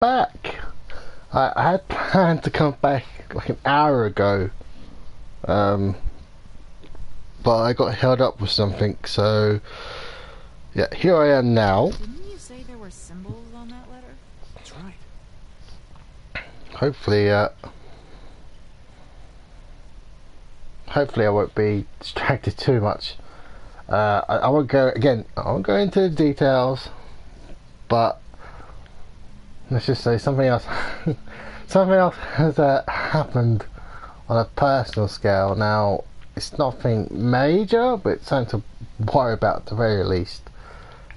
Back. I had planned to come back like an hour ago, um, but I got held up with something. So yeah, here I am now. Didn't you say there were symbols on that letter? That's right. Hopefully, hopefully I won't be distracted too much. I won't go again. I won't go into the details, but let's just say something else. Something else has happened on a personal scale. Now, it's nothing major, but it's something to worry about at the very least.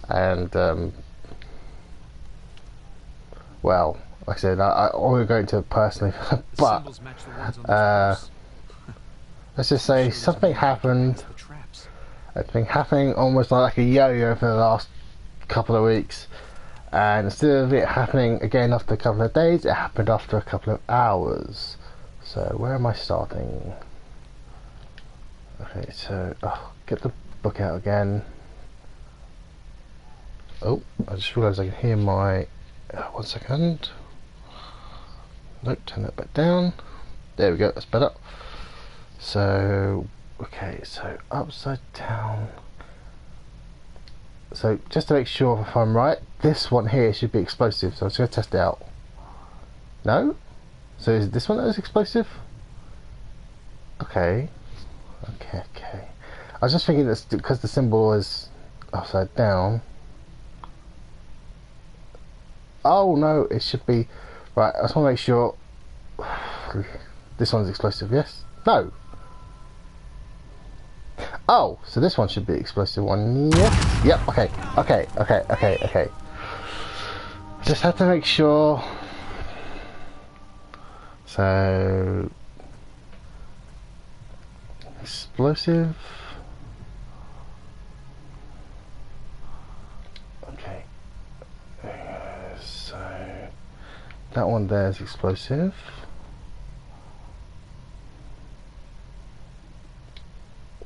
And well, like I said, I won't go into it personally, The but symbols match the ones on those posts. let's just say something happened. The traps. It's been happening almost like a yo-yo for the last couple of weeks. And instead of it happening again after a couple of days, it happened after a couple of hours. So where am I starting? Okay, so get the book out again. Oh, I just realised I can hear my... 1 second. Nope, turn that back down. There we go, that's better. So, okay, so upside down. So just to make sure if I'm right, this one here should be explosive, so I'm just going to test it out. No? So is it this one that is explosive? Okay. Okay. I was just thinking that because the symbol is upside down. Oh no, it should be... Right, I just want to make sure... This one's explosive, yes? No! Oh, so this one should be explosive one. Yep, okay. Just have to make sure. So explosive. Okay. So that one there is explosive.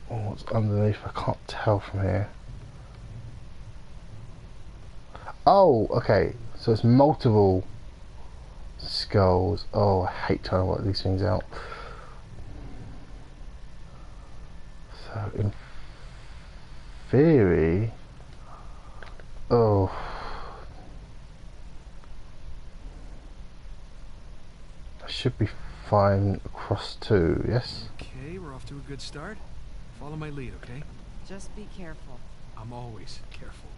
What's underneath? I can't tell from here. Oh, okay. So it's multiple skulls. Oh, I hate trying to work these things out. So in theory, oh, I should be fine across two. Yes. Okay, we're off to a good start. Follow my lead, okay? Just be careful, I'm always careful.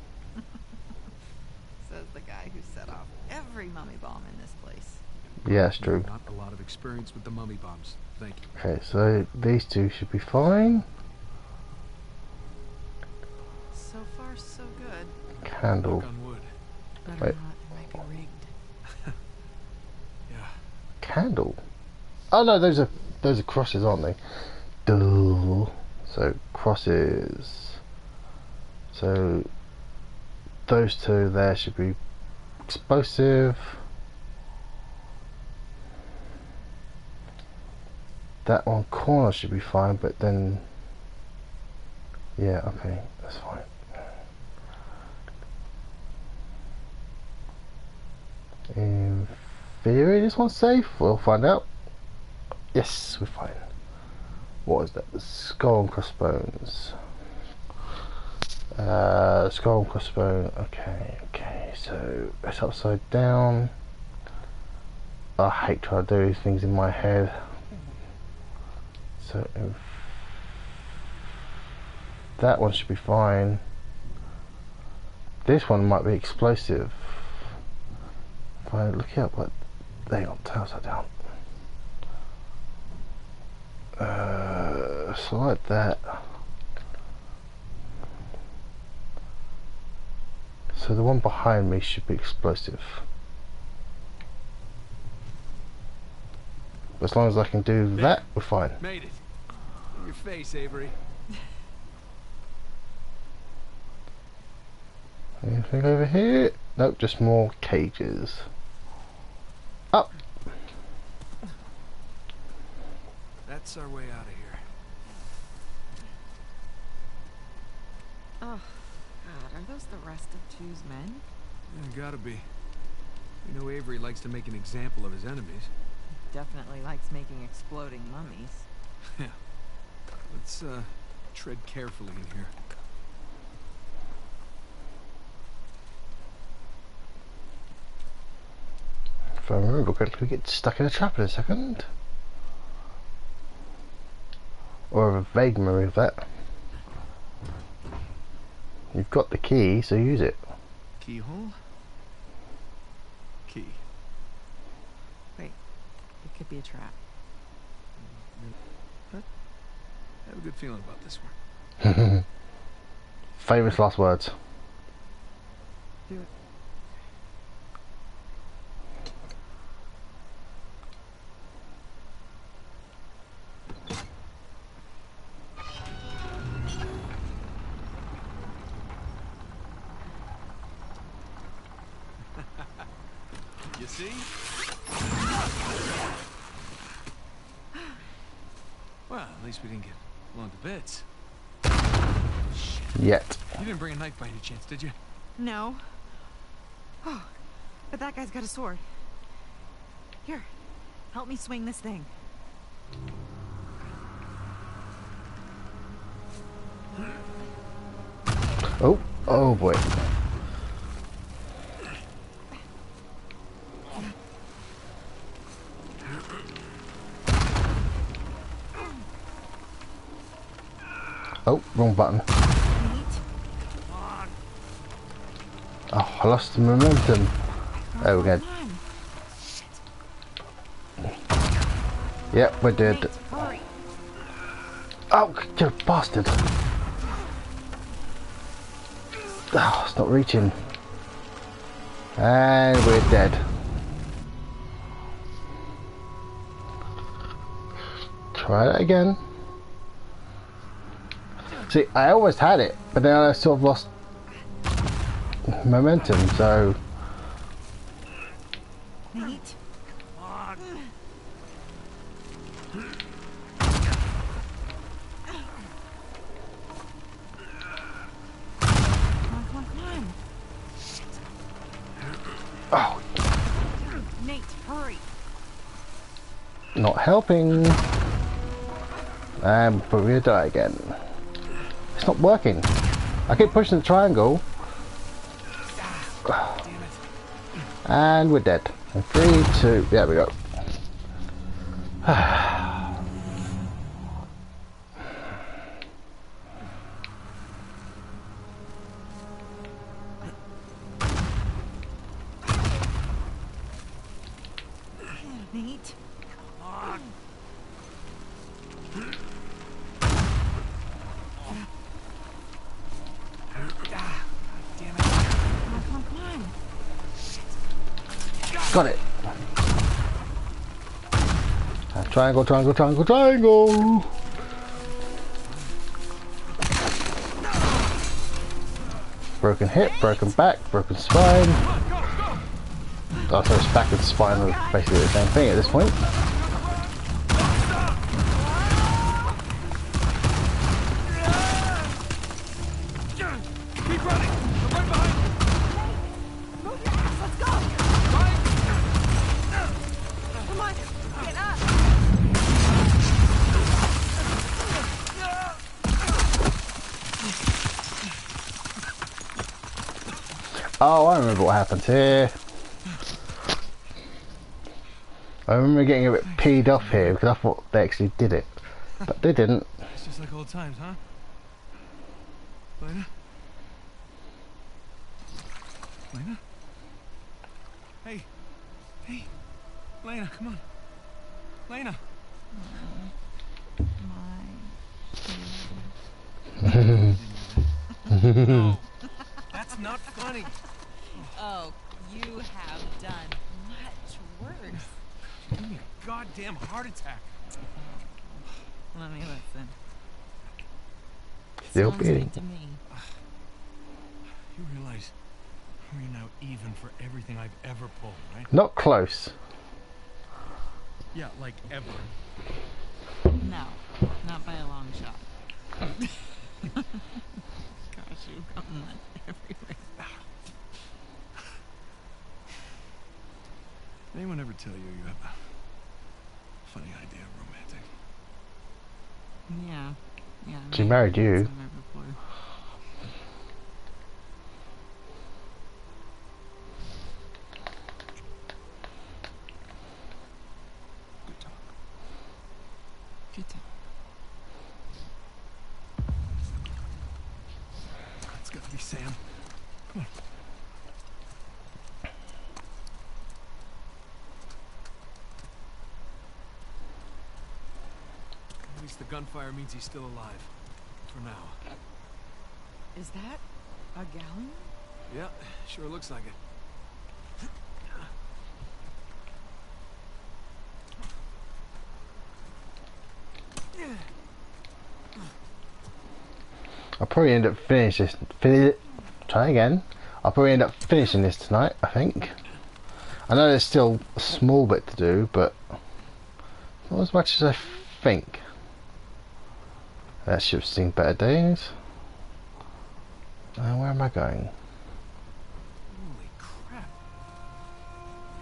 says the guy who set off every mummy bomb in this place. Yeah, it's true. Not a lot of experience with the mummy bombs. Thank you. Okay, so these two should be fine. So far, so good. Candle. Knock on wood. Better Wait. not, it might be rigged. Yeah. Candle. Oh no, those are crosses, aren't they? Duh. So crosses. So those two there should be explosive. That one corner should be fine, but then yeah, okay, that's fine. In theory, this one's safe. We'll find out. Yes, we're fine. What is that? Skull and crossbones. Skull and crossbone. Okay. So it's upside down. I hate trying to do these things in my head. So that one should be fine. This one might be explosive. If I look it up, like, hang on, turn upside down. So like that. So the one behind me should be explosive. As long as I can do that, we're fine. Made it. In your face, Avery. Anything over here? Nope, just more cages. Up! That's our way out of here. Oh, God, are those the rest of Two's men? Yeah, gotta be. You know Avery likes to make an example of his enemies. Definitely likes making exploding mummies. Yeah. Let's, tread carefully in here. If I remember correctly, we get stuck in a trap in a second. Or a vague memory of that. You've got the key, so use it. Keyhole? Key. Wait, it could be a trap. I have a good feeling about this one. Famous last words. Do it. You see? Well, at least we didn't get blown to bits. Yet. You didn't bring a knife by any chance, did you? No. Oh, but that guy's got a sword. Here, help me swing this thing. Oh, oh boy. Oh, wrong button. Neat. Oh, I lost the momentum. There we go. Come on. Yep, we did. Nate, hurry. Oh, you bastard. Oh, it's not reaching. And we're dead. Try that again. See, I almost had it, but then I sort of lost momentum, so... Nate. Come on. Oh, Nate, hurry. not helping. And we're gonna die again. It's not working. I keep pushing the triangle. And we're dead. And 3, 2, there we go. Nate. Come on. Got it. Triangle, triangle, triangle, triangle. Broken hip, broken back, broken spine. Oh, so it's back and spine are basically the same thing at this point. Keep running! I'm right behind you! Move your ass, let's go! Come on, get up! Oh, I remember what happened here. I remember getting a bit peed off here because I thought they actually did it, but they didn't. It's just like old times, huh? Lena? Lena? Hey! Hey! Lena, come on! Lena! No! That's not funny! Oh, you have done much worse. Give me a goddamn heart attack! Let me listen. Still Sounds beating. good to me. You realize we're now even for everything I've ever pulled, right? Not close. Yeah, like ever. No, not by a long shot. Gosh, you've gotten that everywhere. Anyone ever tell you you have a funny idea of romantic? Yeah. Yeah. She maybe married you. somewhere before. Good talk. Good time. It's gotta be Sam. Come on. At least the gunfire means he's still alive. For now. Is that a gallon? Yeah, sure looks like it. I'll probably end up finishing this. Try again. I'll probably end up finishing this tonight, I think. I know there's still a small bit to do, but not as much as I think. That should have seen better days. Where am I going? Holy crap.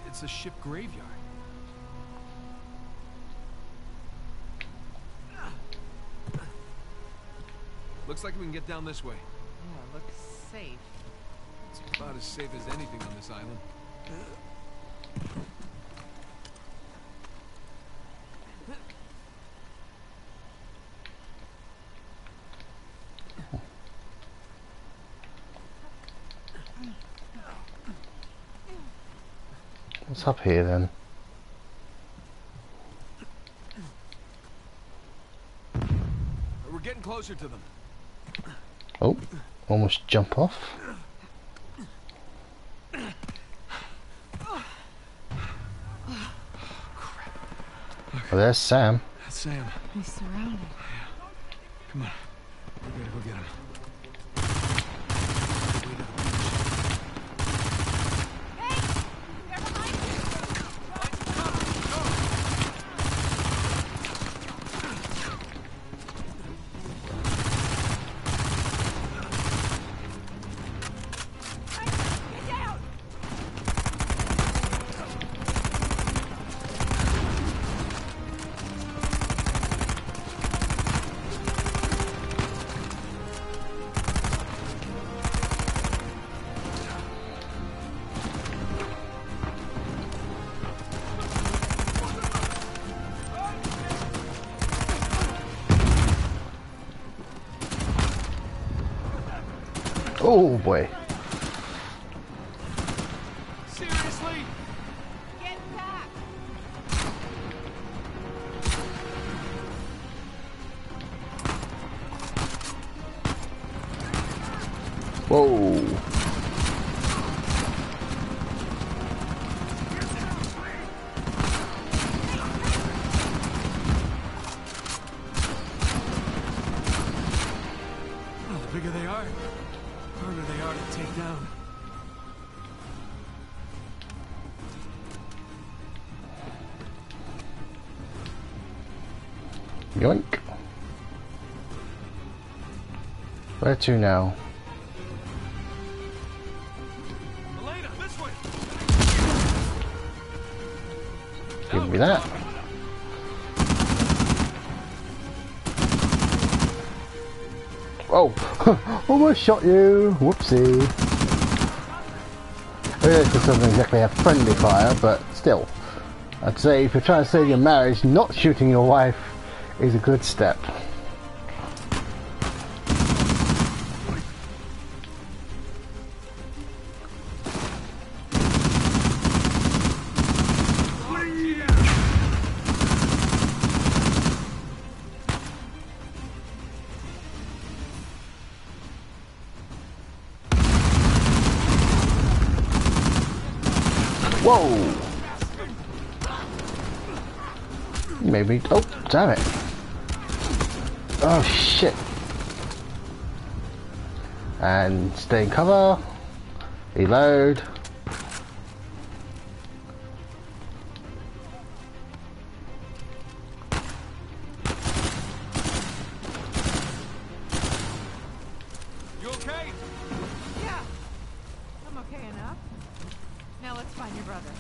It's a ship graveyard. Looks like we can get down this way. Yeah, looks safe. It's about as safe as anything on this island. What's up here then? We're getting closer to them. Oh, almost jump off. Oh, there's Sam. That's Sam. He's surrounded. Come on. We gotta go get him. Oh boy. Seriously? Get back! Whoa. Well, the bigger they are, the harder they are to take down. Yoink. Where to now? Elena, this way! Give me that. Oh, almost shot you. Whoopsie. This doesn't exactly have friendly fire, but still. I'd say if you're trying to save your marriage, not shooting your wife is a good step. Whoa! Maybe. Oh, damn it! Oh shit! And stay in cover. Reload. You okay? Yeah. I'm okay enough. Now let's find your brother.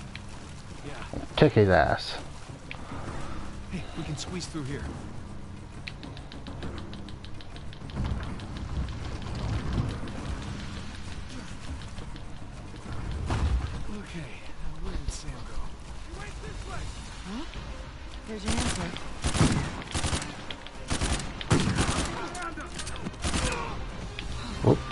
Yeah. kick his ass. Hey, we can squeeze through here. Okay, now where did Sam go? He went this way! Huh? There's your answer. Whoops.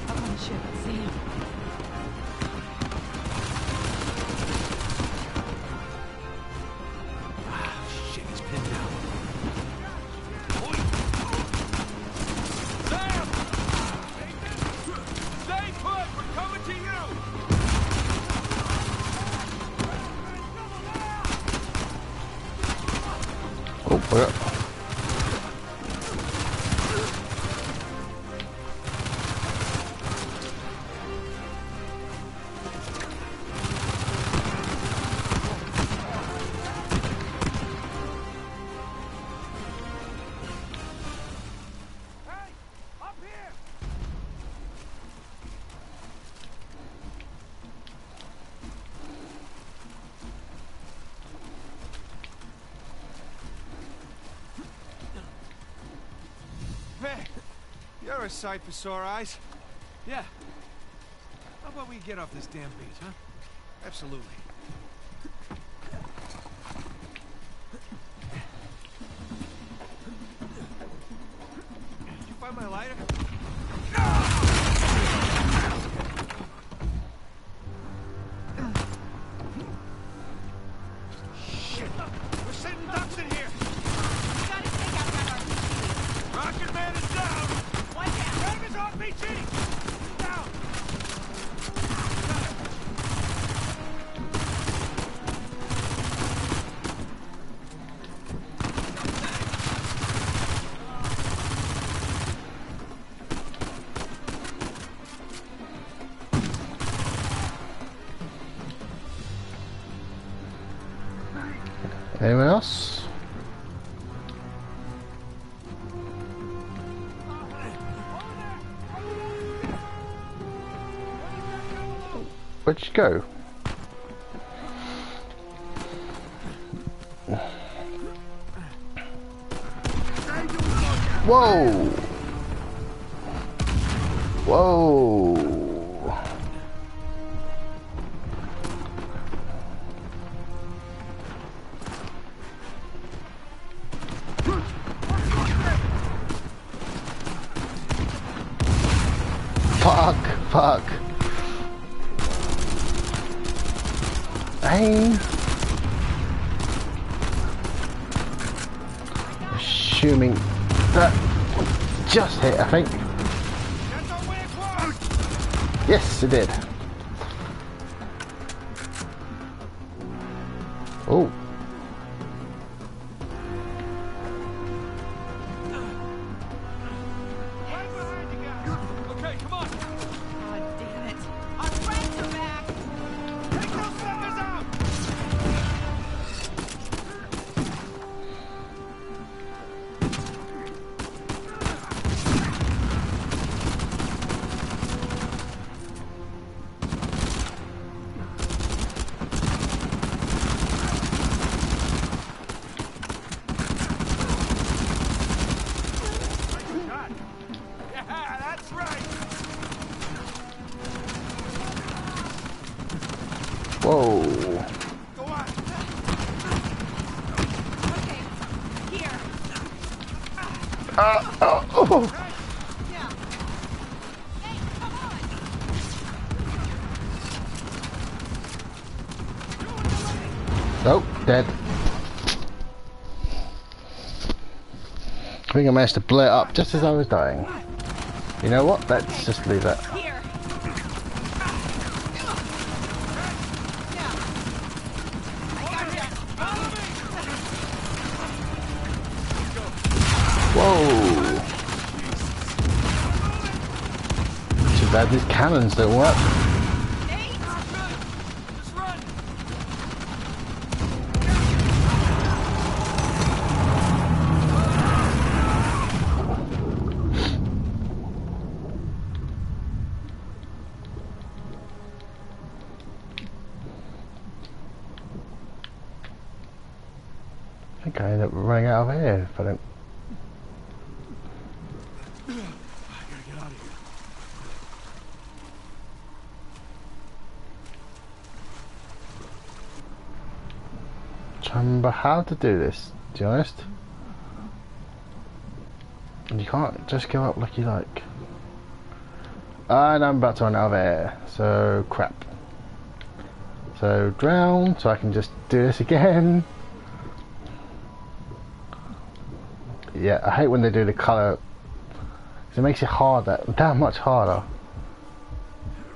Up on the ship, Sam. Ah, shit, he's pinned down. Sam! Stay put! We're coming to you! Oh, what up? Hey! Up here! Man, you're a sight for sore eyes. Yeah. How about we get off this damn beach, huh? Absolutely. Did you find my lighter? Shit! We're sitting ducks in here! You gotta take out that RPG. Rocket Man is down! One down. Grab his RPG! Down! Anyone else? Where'd you go? Whoa! Whoa! Fuck! Aim! Assuming that just hit, I think. That's our way across! Yes, it did. Oh. Right behind you guys! Okay, come on! God damn it. Our friends are back. Take those suckers out! Shot. Yeah, that's right! Whoa. Go on! Okay. Here. Oh. Yeah. Hey, come on. Nope, dead. I think I managed to blow it up just as I was dying. You know what? Let's just leave that. Here. Yeah. I got you. Follow me! Whoa! Too bad these cannons don't work. Just run! I think I end up running out of air if I don't. I gotta get out of here. Trying to remember how to do this, to be honest. And you can't just go up like you like. And I'm about to run out of air, so crap. So drown, so I can just do this again. Yeah, I hate when they do the colour, because it makes it harder, that much harder.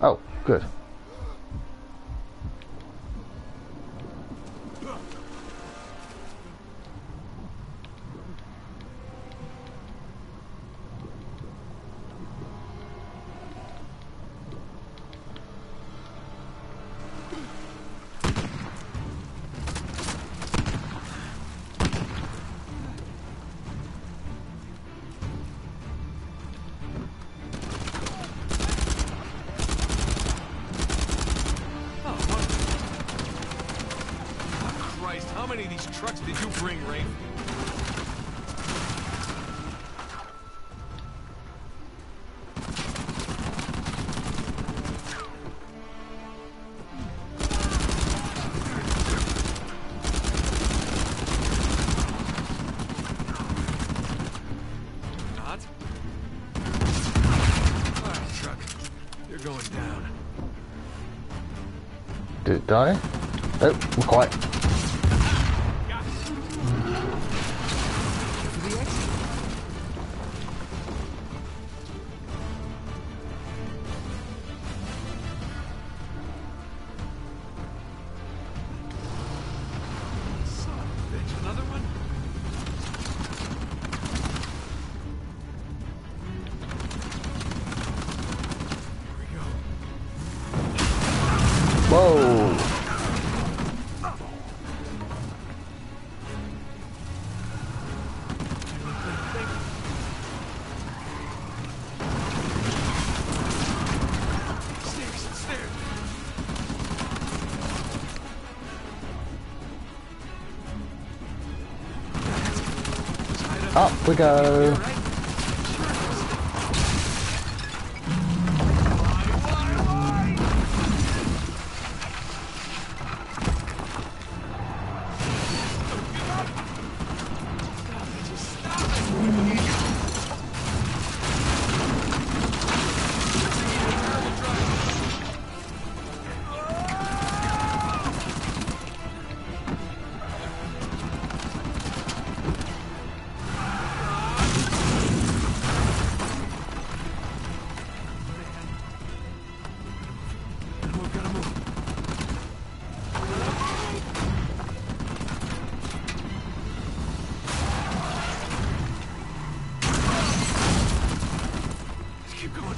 Oh, good. Christ, how many of these trucks did you bring, Rafe? Not? Alright, truck. You're going down. Did it die? Oh, not quite. Another one? Here we go. Whoa! Stairs, stairs. Up we go! Keep going.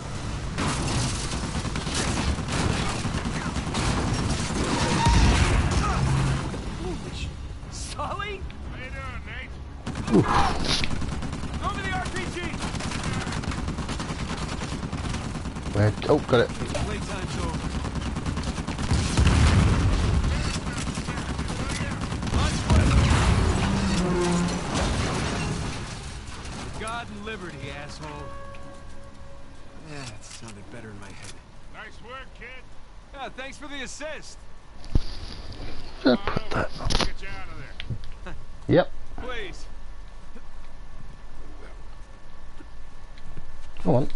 Sully? How you doing, Nate? Throw me the RPG! Where? Oh, got it. Playtime's over. God and liberty, asshole. Yeah, that sounded better in my head. Nice work, kid. Yeah, thanks for the assist. Should I put that? I'll get you out of there. Yep. Please. Come on.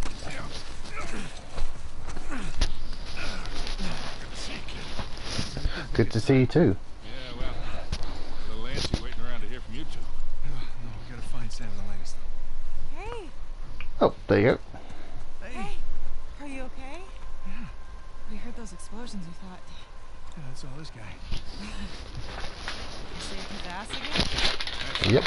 Good to see you too. Yeah, well, a little antsy waiting around to hear from you two. No, we gotta find Sam and the ladies. Hey, Oh, there you go. hey, are you okay? Yeah, We heard those explosions. We thought that's all this guy. you saved his ass again. Yep.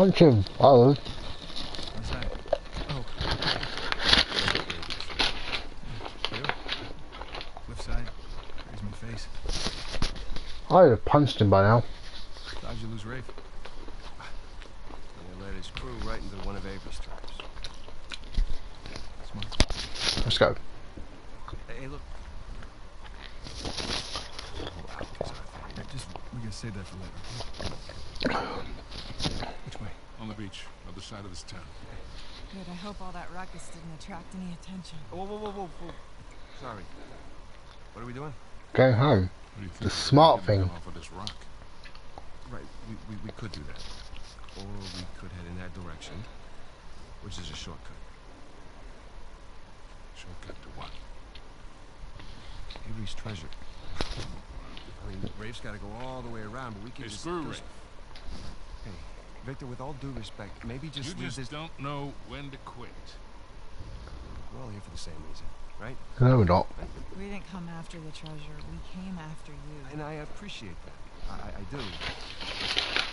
punch him. Oh, Inside. Oh. You? Left side. Raise my face. I would have punched him by now. How'd you lose Rafe? He led his crew right into one of Avery's traps. Smart. Let's go. Hey, look. Just, we gotta save that for later. Which way? On the beach, other side of this town. Good, I hope all that ruckus didn't attract any attention. Whoa, whoa, whoa, whoa, whoa. Sorry. What are we doing? Going home. What do you think? The smart Getting thing. Off of this rock. Right, we could do that. Or we could head in that direction, which is a shortcut. Shortcut to what? Avery's treasure. I mean, Rafe's gotta go all the way around, but we can Hey, just... screw Rafe. Hey, Victor, with all due respect, maybe just You leave just this... don't know when to quit. We're all here for the same reason, right? No, we're not. We didn't come after the treasure. We came after you. And I appreciate that. I do.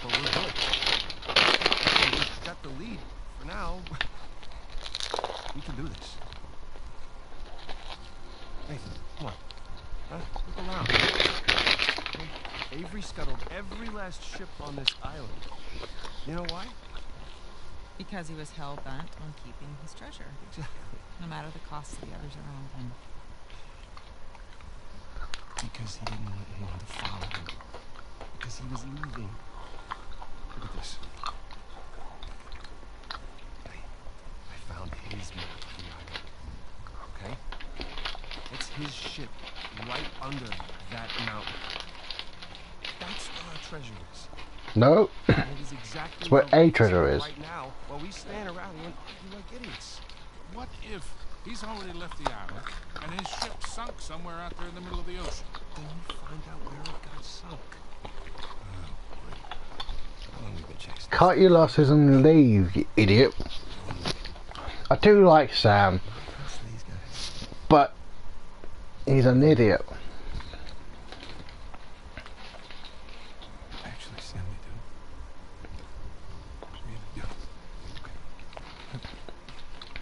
But we're good. We've got the lead for now. We can do this. Nathan, come on. Huh? Look around. Hey, Avery scuttled every last ship on this island. You know why? Because he was hell-bent on keeping his treasure, Exactly. no matter the cost to the others around him. Because he didn't want anyone to follow him. Because he was leaving. Look at this. I found his map of the island. Okay? It's his ship right under that mountain. That's where our treasure is. No. And it is exactly It's where where we a treasure sit is. right now, while we stand around here and argue like idiots. What if he's already left the island and his ship sunk somewhere out there in the middle of the ocean? Then we find out where it got sunk. How long have we been chasing? Cut your losses and leave, you idiot. I do like Sam, That's these guys. but he's an idiot. Actually, Sam, we do. Yeah. Okay.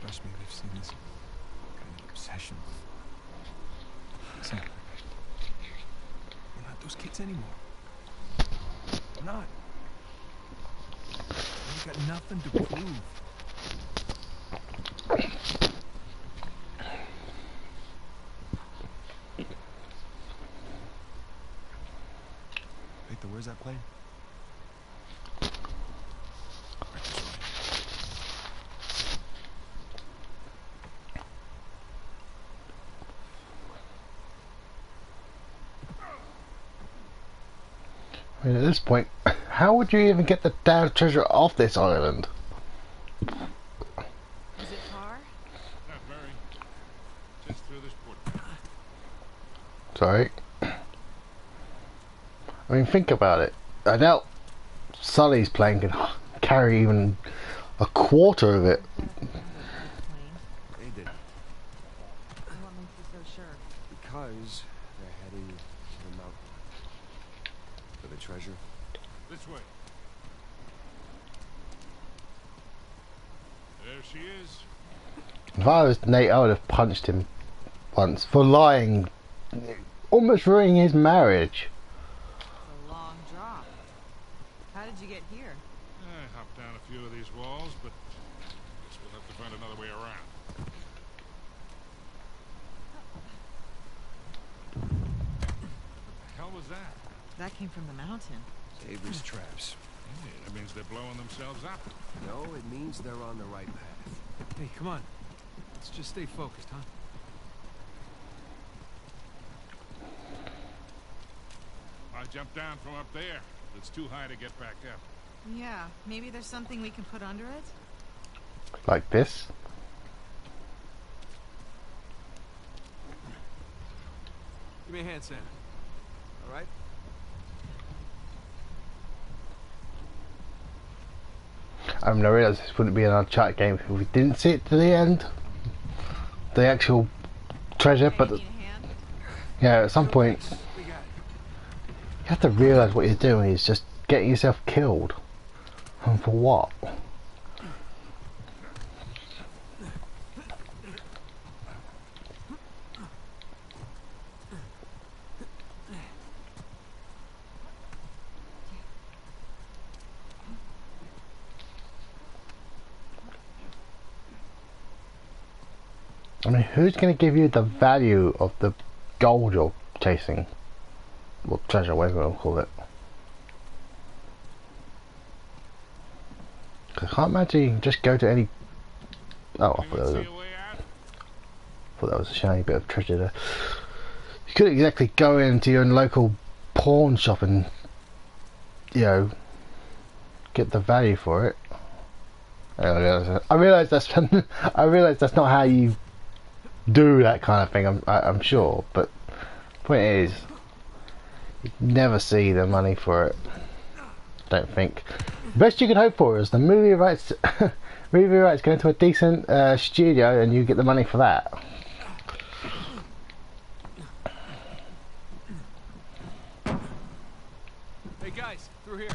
Trust me, we've seen this kind of obsession with Sam. We're not those kids anymore. We're not. We've got nothing to prove. Victor, where's that plane? Right this way. I mean, at this point, how would you even get the damn treasure off this island? Is it far? Not very. Just through this port. Sorry. I mean, think about it. I doubt Sully's plane can carry even a quarter of it. They did. What makes you so sure? Because they're heading to the mountain. For the treasure. This way. There she is. If I was Nate, I would have punched him once for lying, almost ruining his marriage. It's a long drop. How did you get here? I hopped down a few of these walls, but guess we'll have to find another way around. What the hell was that? That came from the mountain. Avery's traps. Hey, that means they're blowing themselves up. No, it means they're on the right path. Hey, come on. Let's just stay focused, huh? I jumped down from up there. It's too high to get back up. Yeah, maybe there's something we can put under it? Like this. Give me a hand, Sam. All right? I mean, I realised this wouldn't be an Uncharted game if we didn't see it to the end. The actual treasure, Hey, but need a hand? yeah, at some point We got it. you have to realise what you're doing is just getting yourself killed. And for what? I mean, who's going to give you the value of the gold you're chasing? Well, treasure, whatever you want to call it. 'Cause I can't imagine you can just go to any... Oh, I thought that was a shiny bit of treasure there. You couldn't exactly go into your local pawn shop and, you know, get the value for it. I realise that's I realise that's not how you do that kind of thing. I'm sure, but the point is, you never see the money for it. Don't think. The best you can hope for is the movie rights. Movie rights go into a decent studio, and you get the money for that. Hey guys, through here.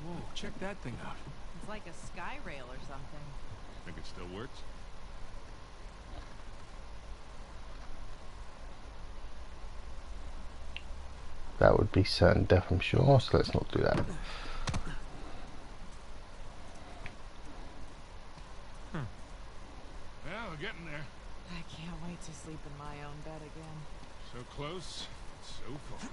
Whoa, check that thing out. It's like a sky rail or something. Think it still works? That would be certain death, I'm sure. So let's not do that. Yeah, we're getting there. I can't wait to sleep in my own bed again. So close, so far.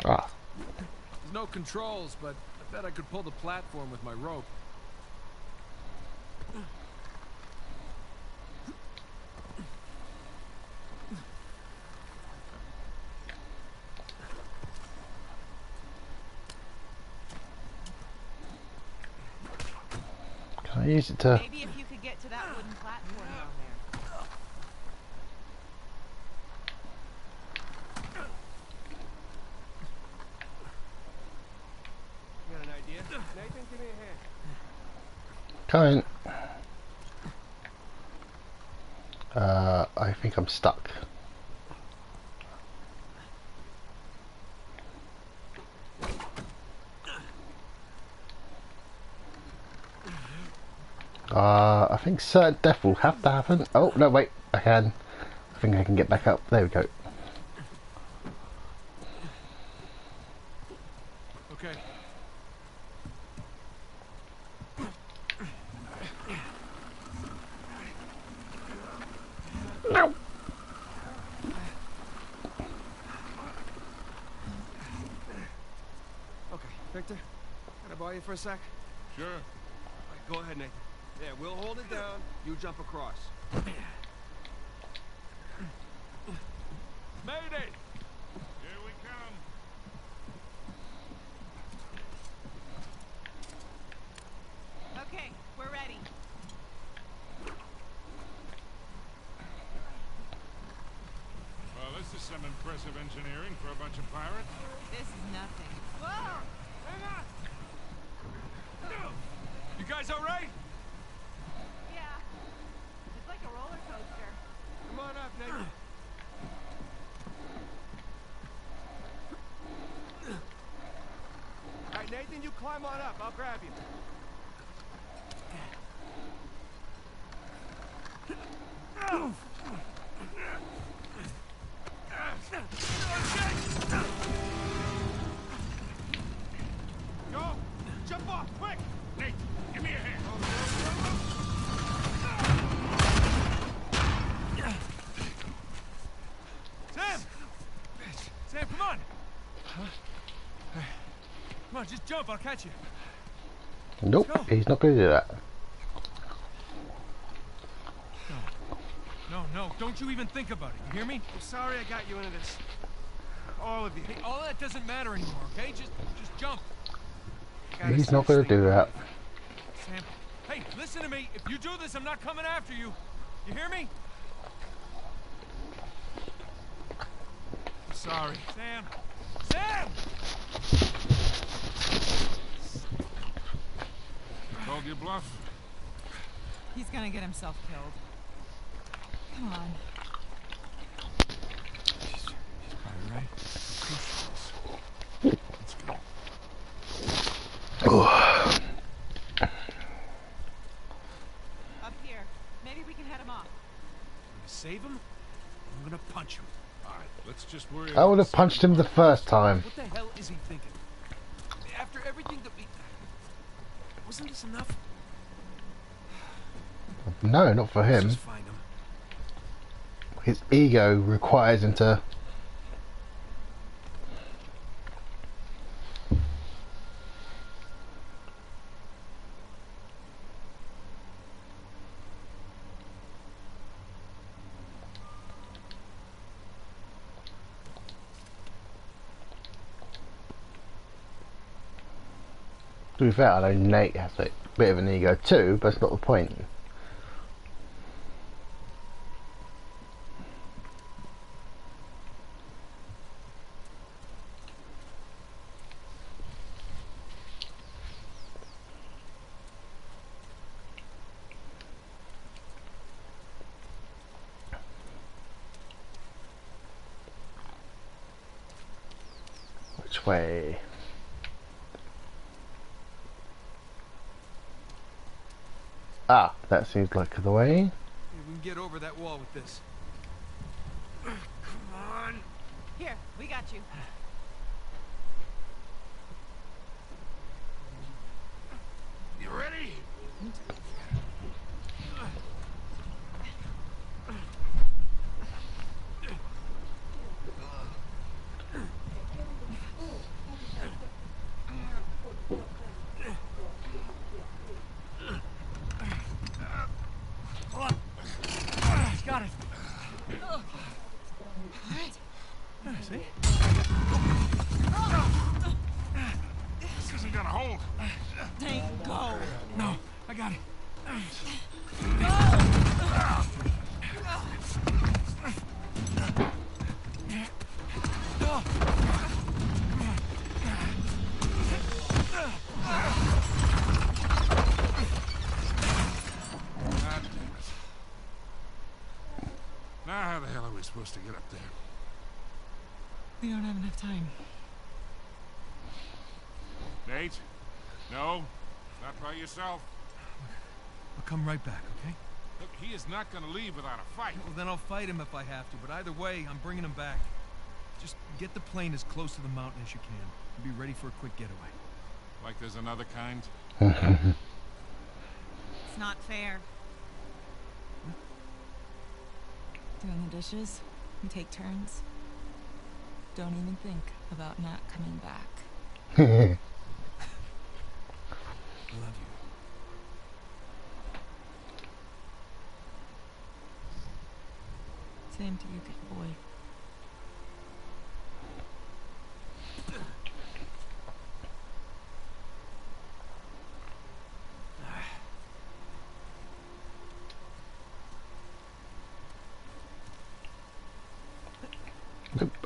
Ah, There's no controls, but I bet I could pull the platform with my rope. can I use it to? Maybe if you could get to that wooden platform down there. You got an idea? Nathan, give me a hand. Come in. I think I'm stuck. I think certain death will have to happen. Oh, no, wait, I can. I think I can get back up. There we go. Okay. No. Okay, Victor, can I borrow you for a sec? Sure. All right, go ahead, Nathan. There, we'll hold it down. You jump across. Mayday! Here we come. Okay, we're ready. Well, this is some impressive engineering for a bunch of pirates. This is nothing. Whoa! Hang on! You guys all right? Yeah. It's like a roller coaster. Come on up, Nathan. All right, Nathan, you climb on up. I'll grab you. Go! Jump off, quick! Nate, give me a hand. Sam! Sam, come on! Come on, just jump, I'll catch you. Nope, he's not going to do that. No, don't you even think about it. You hear me? I'm sorry I got you into this. All of you. Hey, all that doesn't matter anymore, okay? Just jump. He's not going to do that. Sam, hey, listen to me. If you do this, I'm not coming after you. You hear me? I'm sorry. Sam! Sam! Called your bluff? He's gonna get himself killed. Come on. She's probably right. Let's go. Up here. Maybe we can head him off. I'm gonna save him. I'm gonna punch him. Alright, let's just worry I would have punched him the first time. What the hell is he thinking? After everything that we... Wasn't this enough? No, not for Let's him. just find him. His ego requires him to. To be fair, I know Nate has a bit of an ego too, but that's not the point. Which way? Ah, that seems like the way. Maybe we can get over that wall with this. Come on. Here, we got you. You ready? Got it. See? This isn't gonna hold. Dang, go. No, I got it. God damn it. Now how the hell are we supposed to get up there? We don't have enough time. Nate? No? Not by yourself. I'll come right back, okay? Look, he is not gonna leave without a fight. Well, then I'll fight him if I have to, but either way, I'm bringing him back. Just get the plane as close to the mountain as you can. And be ready for a quick getaway. Like there's another kind? It's not fair. Doing the dishes, we take turns. Don't even think about not coming back. I love you. Same to you, good boy.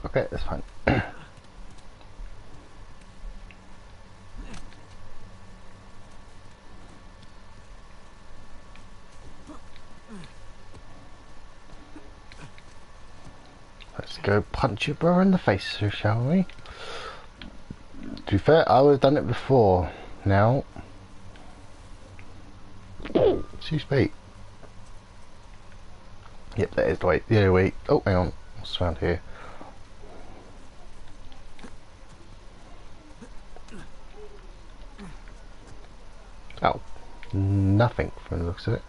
Okay, that's fine. Let's go punch your brother in the face, shall we? To be fair, I would have done it before. Now, excuse me. Yep, that is the way. The other way. Oh, hang on. What's around here? Oh, nothing from the looks of it.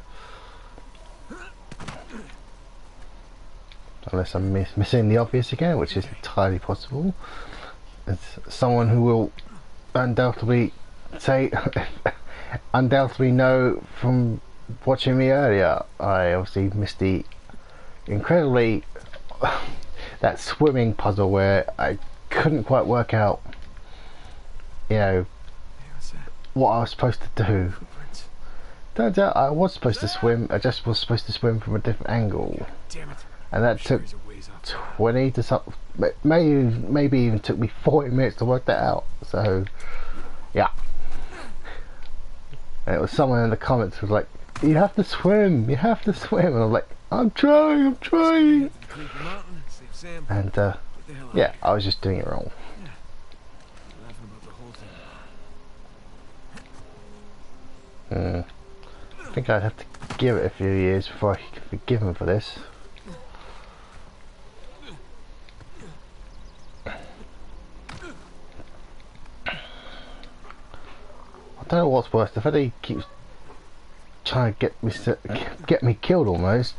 Unless I'm missing the obvious again, which is entirely possible. It's someone who will undoubtedly say, undoubtedly know from watching me earlier. I obviously missed the incredibly that swimming puzzle where I couldn't quite work out, you know, Hey, what's that? what I was supposed to do. Footprints. Turns out I was supposed to swim, I just was supposed to swim from a different angle, Damn it. and that Sure took he's a ways off. 20 to something, maybe even took me 40 minutes to work that out. So yeah, and it was someone in the comments was like, you have to swim, you have to swim, and I'm like, I'm trying. Clean the mountain, save Sam. And Get the hell out. yeah, I was just doing it wrong. Laughing about the whole thing. I think I'd have to give it a few years before I could forgive him for this. I don't know what's worse, the fact that he keeps trying to get me killed almost,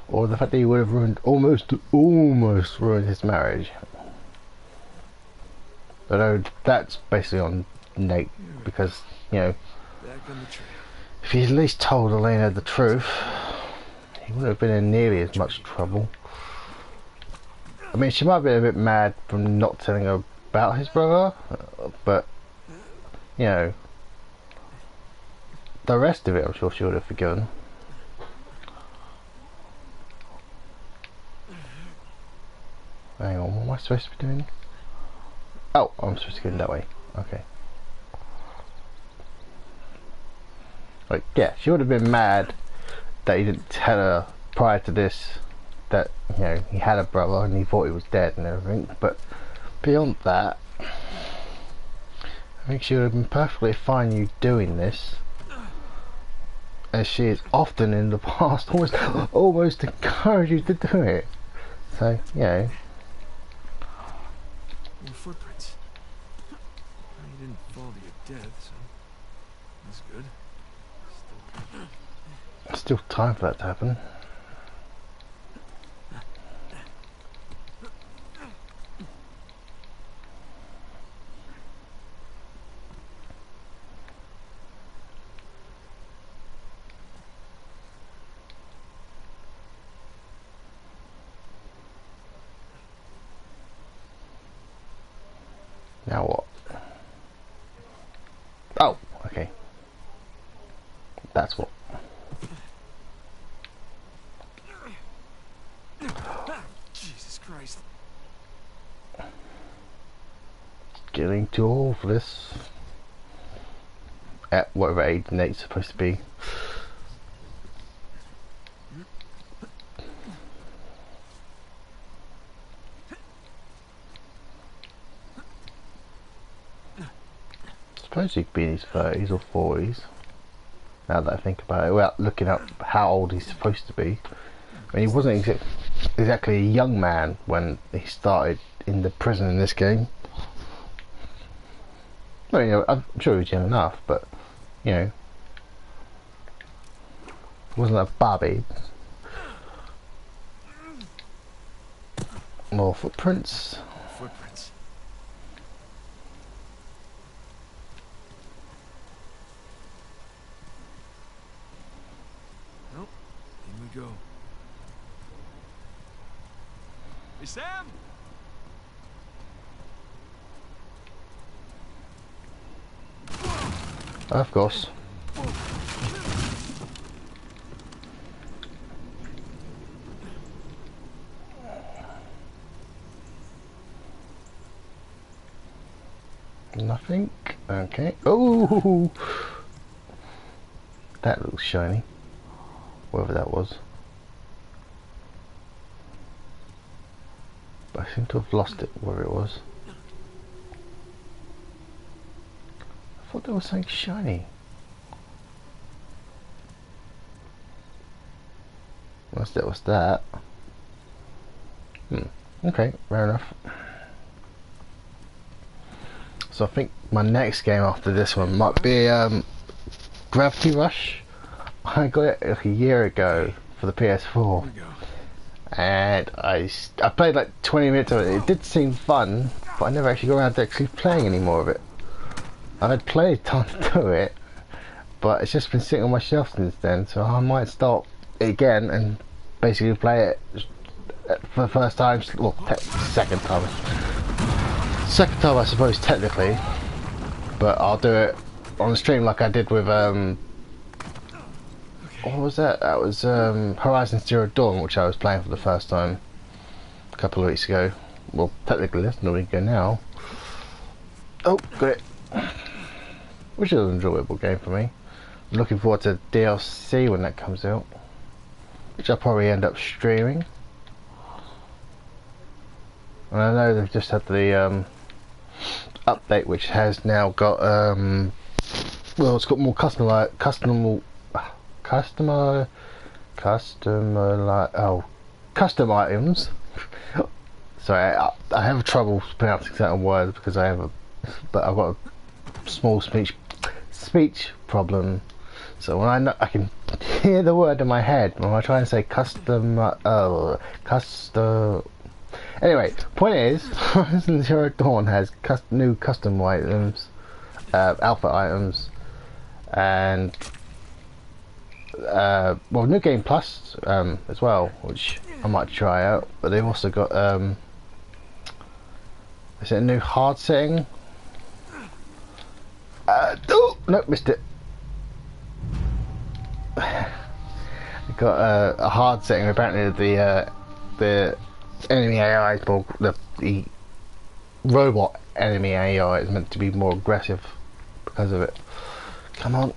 or the fact that he would have ruined almost ruined his marriage. Although that's basically on Nate, because, you know, Back on the trail. if he at least told Elena the truth, he wouldn't have been in nearly as much trouble. I mean, she might have been a bit mad from not telling her about his brother, but, you know, the rest of it I'm sure she would have forgiven. Hang on, what am I supposed to be doing? Oh, I'm supposed to go in that way. Okay. Like, yeah, she would have been mad that he didn't tell her prior to this that, you know, he had a brother and he thought he was dead and everything, but beyond that, I think she would have been perfectly fine you doing this, as she has often in the past almost encouraged you to do it. So, you know. More footprints. Well, you didn't fall to your death, so that's good. Still time for that to happen. Now what? Oh, okay. That's what. Jesus Christ. Getting too old for this. At whatever age Nate's supposed to be. I suppose he could be in his 30s or 40s. Now that I think about it, without looking up how old he's supposed to be. I mean, he wasn't exactly a young man when he started in the prison in this game. I mean, you know, I'm sure he was young enough, but, you know, he wasn't a Barbie. More footprints. Footprints. Well, in we go. Hey, Sam! Of course. Nothing. Okay. Oh, that looks shiny. Whatever that was. But I seem to have lost it, where it was. I thought there was something shiny. Unless that was that. Okay, fair enough. So I think my next game after this one might be Gravity Rush. I got it like a year ago for the PS4. Here we go. And I played like 20 minutes of it. It did seem fun, but I never actually got around to actually playing any more of it. I had plenty of time to do it, but it's just been sitting on my shelf since then, so I might start it again and basically play it for the first time, well, second time I suppose technically, but I'll do it on the stream like I did with what was that? That was Horizon Zero Dawn, which I was playing for the first time a couple of weeks ago. Well, technically that's not a week ago now. Oh, got it. Which is an enjoyable game for me. I'm looking forward to DLC when that comes out, which I'll probably end up streaming. And I know they've just had the update, which has now got well, it's got more custom items. Sorry, I have trouble pronouncing certain words because I have but I've got a small speech problem. So when I can hear the word in my head when I try and say custom. Anyway, point is, Horizon Zero Dawn has new custom items, alpha items, and well, New Game Plus as well, which I might try out. But they've also got is it a new hard setting? Oh, nope, missed it. Got a hard setting. Apparently, the enemy AI is more the robot enemy AI is meant to be more aggressive because of it. Come on.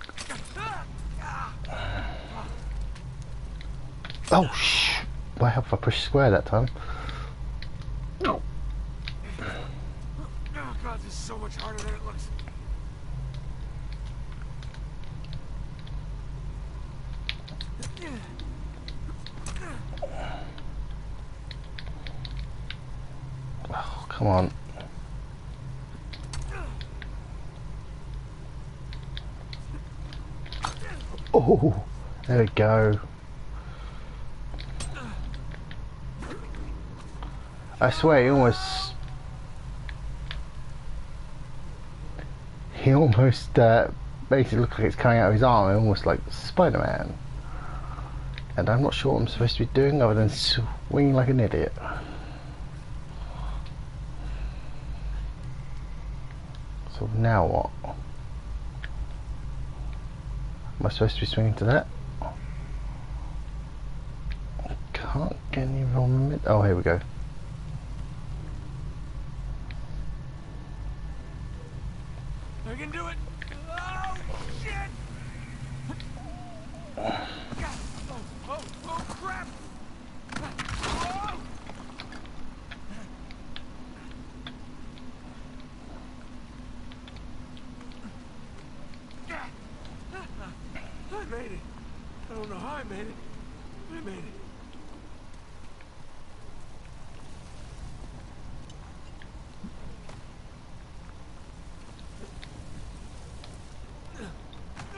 Oh shh! Why have I pushed square that time? Oh God, this is so much harder than it looks. Oh, come on. Oh, there we go. I swear he almost basically looks like it's coming out of his arm, almost like Spider-Man. And I'm not sure what I'm supposed to be doing other than swinging like an idiot. So now what? Am I supposed to be swinging to that? I can't get any wrong. Oh, here we go. I can do it. Oh shit! Oh crap! Oh. I made it. I don't know how I made it. I made it.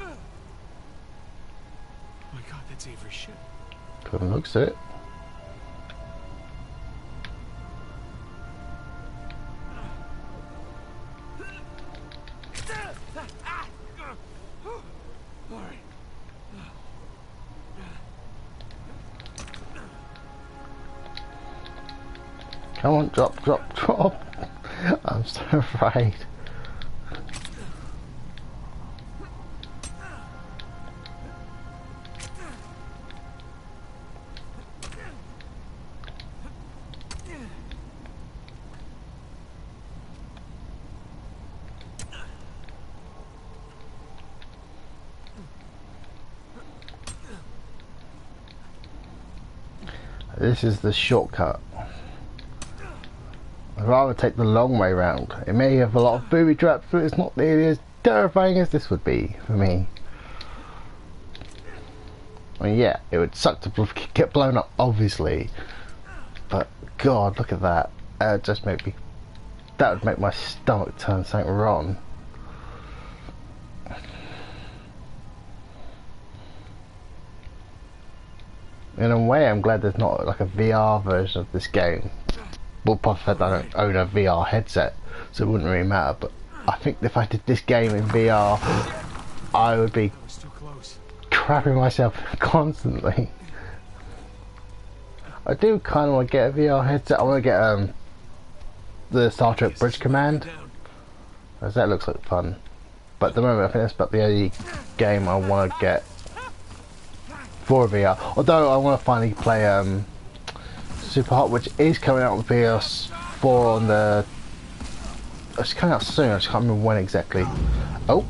Oh my God, that's Avery's ship. Good looks at it. Come on, drop. I'm so afraid. This is the shortcut. I'd rather take the long way round. It may have a lot of booby traps, but it's not nearly as terrifying as this would be for me. I mean, yeah, it would suck to get blown up, obviously. But God, look at that. That would make my stomach turn something wrong. In a way, I'm glad there's not like a VR version of this game. Well, plus I don't own a VR headset, so it wouldn't really matter. But I think if I did this game in VR, I would be crapping myself constantly. I do kind of want to get a VR headset. I want to get the Star Trek Bridge Command, as that looks like fun. But at the moment, I think that's about the only game I want to get for VR. Although I want to finally play Super Hot, which is coming out on PS4 on the. It's coming out soon. I just can't remember when exactly. Oh,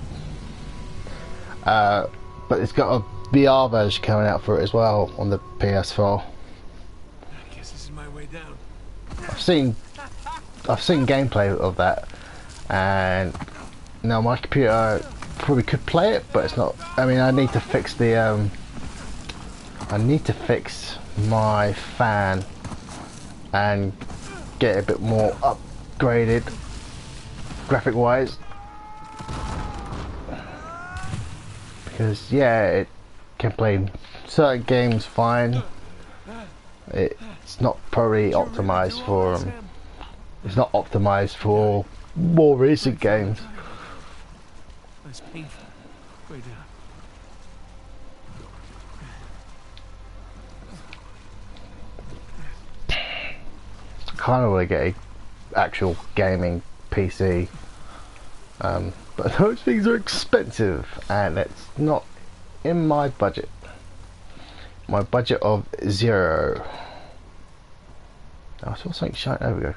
but it's got a VR version coming out for it as well on the PS4. I guess this is my way down. I've seen gameplay of that, and now my computer probably could play it, but it's not. I mean, I need to fix the I need to fix my fan and get it a bit more upgraded graphic wise, because yeah, it can play certain games fine. It's not probably optimized for it's not optimized for more recent games. That's painful. Way down. Kind of want to get a actual gaming PC, but those things are expensive, and it's not in my budget. My budget of 0. I saw something shine. There we go.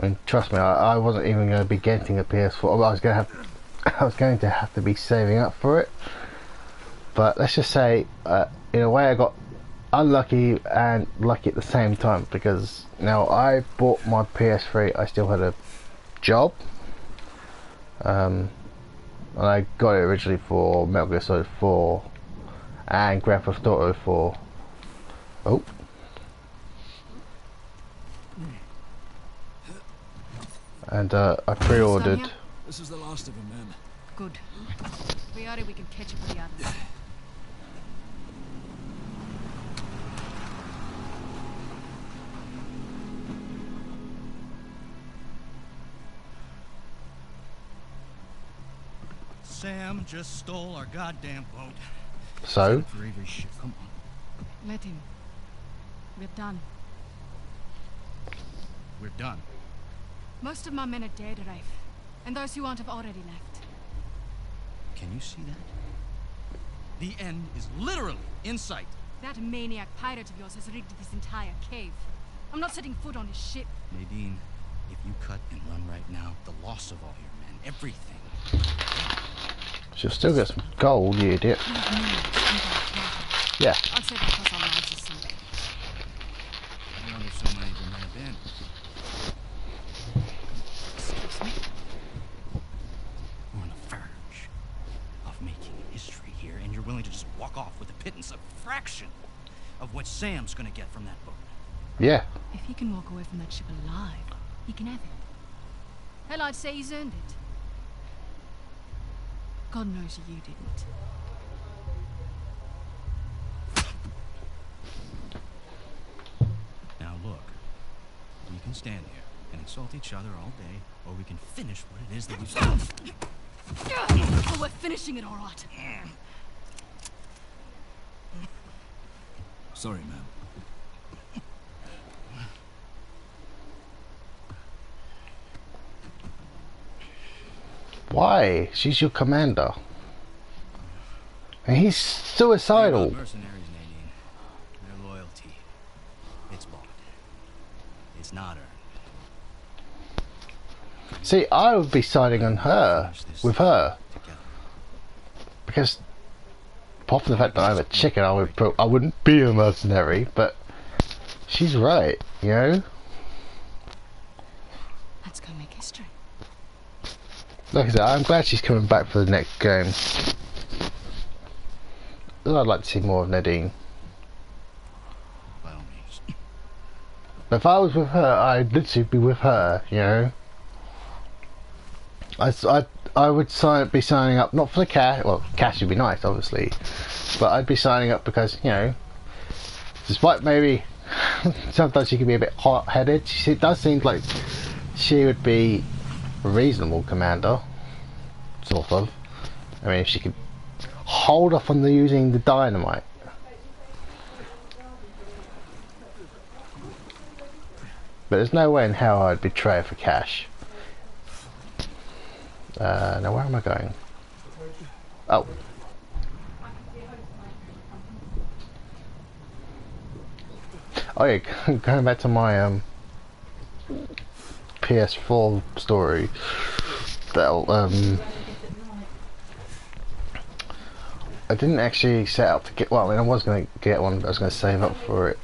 I mean, trust me, I wasn't even going to be getting a PS4. I was going to have to be saving up for it. But let's just say, in a way, I got unlucky and lucky at the same time, because now I bought my PS3. I still had a job, and I got it originally for Metal Gear Solid 4 and Grand Theft Auto 4. Oh. And I pre-ordered. This is the last of them, man. Good. If we are it, we can catch up with the others. Sam just stole our goddamn boat. So? For Avery's ship. Come on. Let him. We're done. We're done. Most of my men are dead, Rafe. And those who aren't have already left. Can you see that? The end is literally in sight. That maniac pirate of yours has rigged this entire cave. I'm not setting foot on his ship. Nadine, if you cut and run right now, the loss of all your men, everything. She'll still get some gold, you idiot. Yeah. I'll say that because our lives are someday. I wonder if so many of them have been. Excuse me? We're on the verge of making history here, and you're willing to just walk off with a pittance, a fraction of what Sam's gonna get from that boat. Yeah. If he can walk away from that ship alive, he can have it. Hell, I'd say he's earned it. God knows you didn't. Now look, we can stand here and insult each other all day, or we can finish what it is that we've started. Oh, we're finishing it all right. Sorry, ma'am. Why? She's your commander. And he's suicidal. Mercenaries, Nadine. Their loyalty. It's bought. It's not earned. See, I would be siding on her, with her. Because, apart from the fact that I'm a chicken, I wouldn't be a mercenary, but she's right, you know? Let's go make history. Like I said, I'm glad she's coming back for the next game. I'd like to see more of Nadine. By all means. But if I was with her, I'd literally be with her, you know? I would be signing up, not for the cash, well, cash would be nice, obviously, but I'd be signing up because, you know, despite maybe sometimes she can be a bit hot-headed, it does seem like she would be a reasonable commander, sort of. I mean, if she could hold off on the using the dynamite. But there's no way in hell I'd betray it for cash. Now where am I going? Oh. Oh yeah, going back to my PS4 story. I didn't actually set up to get. Well, I mean, I was going to get one, but I was going to save up for it.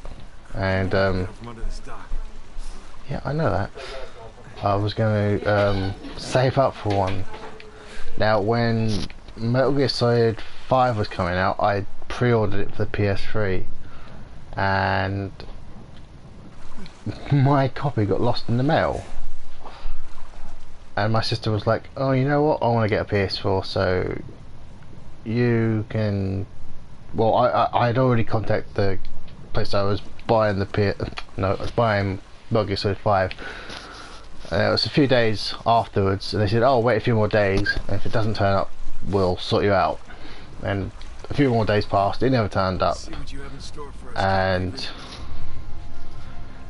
And From under this dock. yeah, I know that. I was going to save up for one. Now, when Metal Gear Solid 5 was coming out, I pre-ordered it for the PS3, and my copy got lost in the mail. And my sister was like, "Oh, you know what? I want to get a PS4, so you can." Well, I'd already contacted the place I was buying I was buying Metal Gear Solid 5. And it was a few days afterwards, and they said, "Oh, wait a few more days, and if it doesn't turn up, we'll sort you out." And a few more days passed, it never turned up, See what you have in store for us. and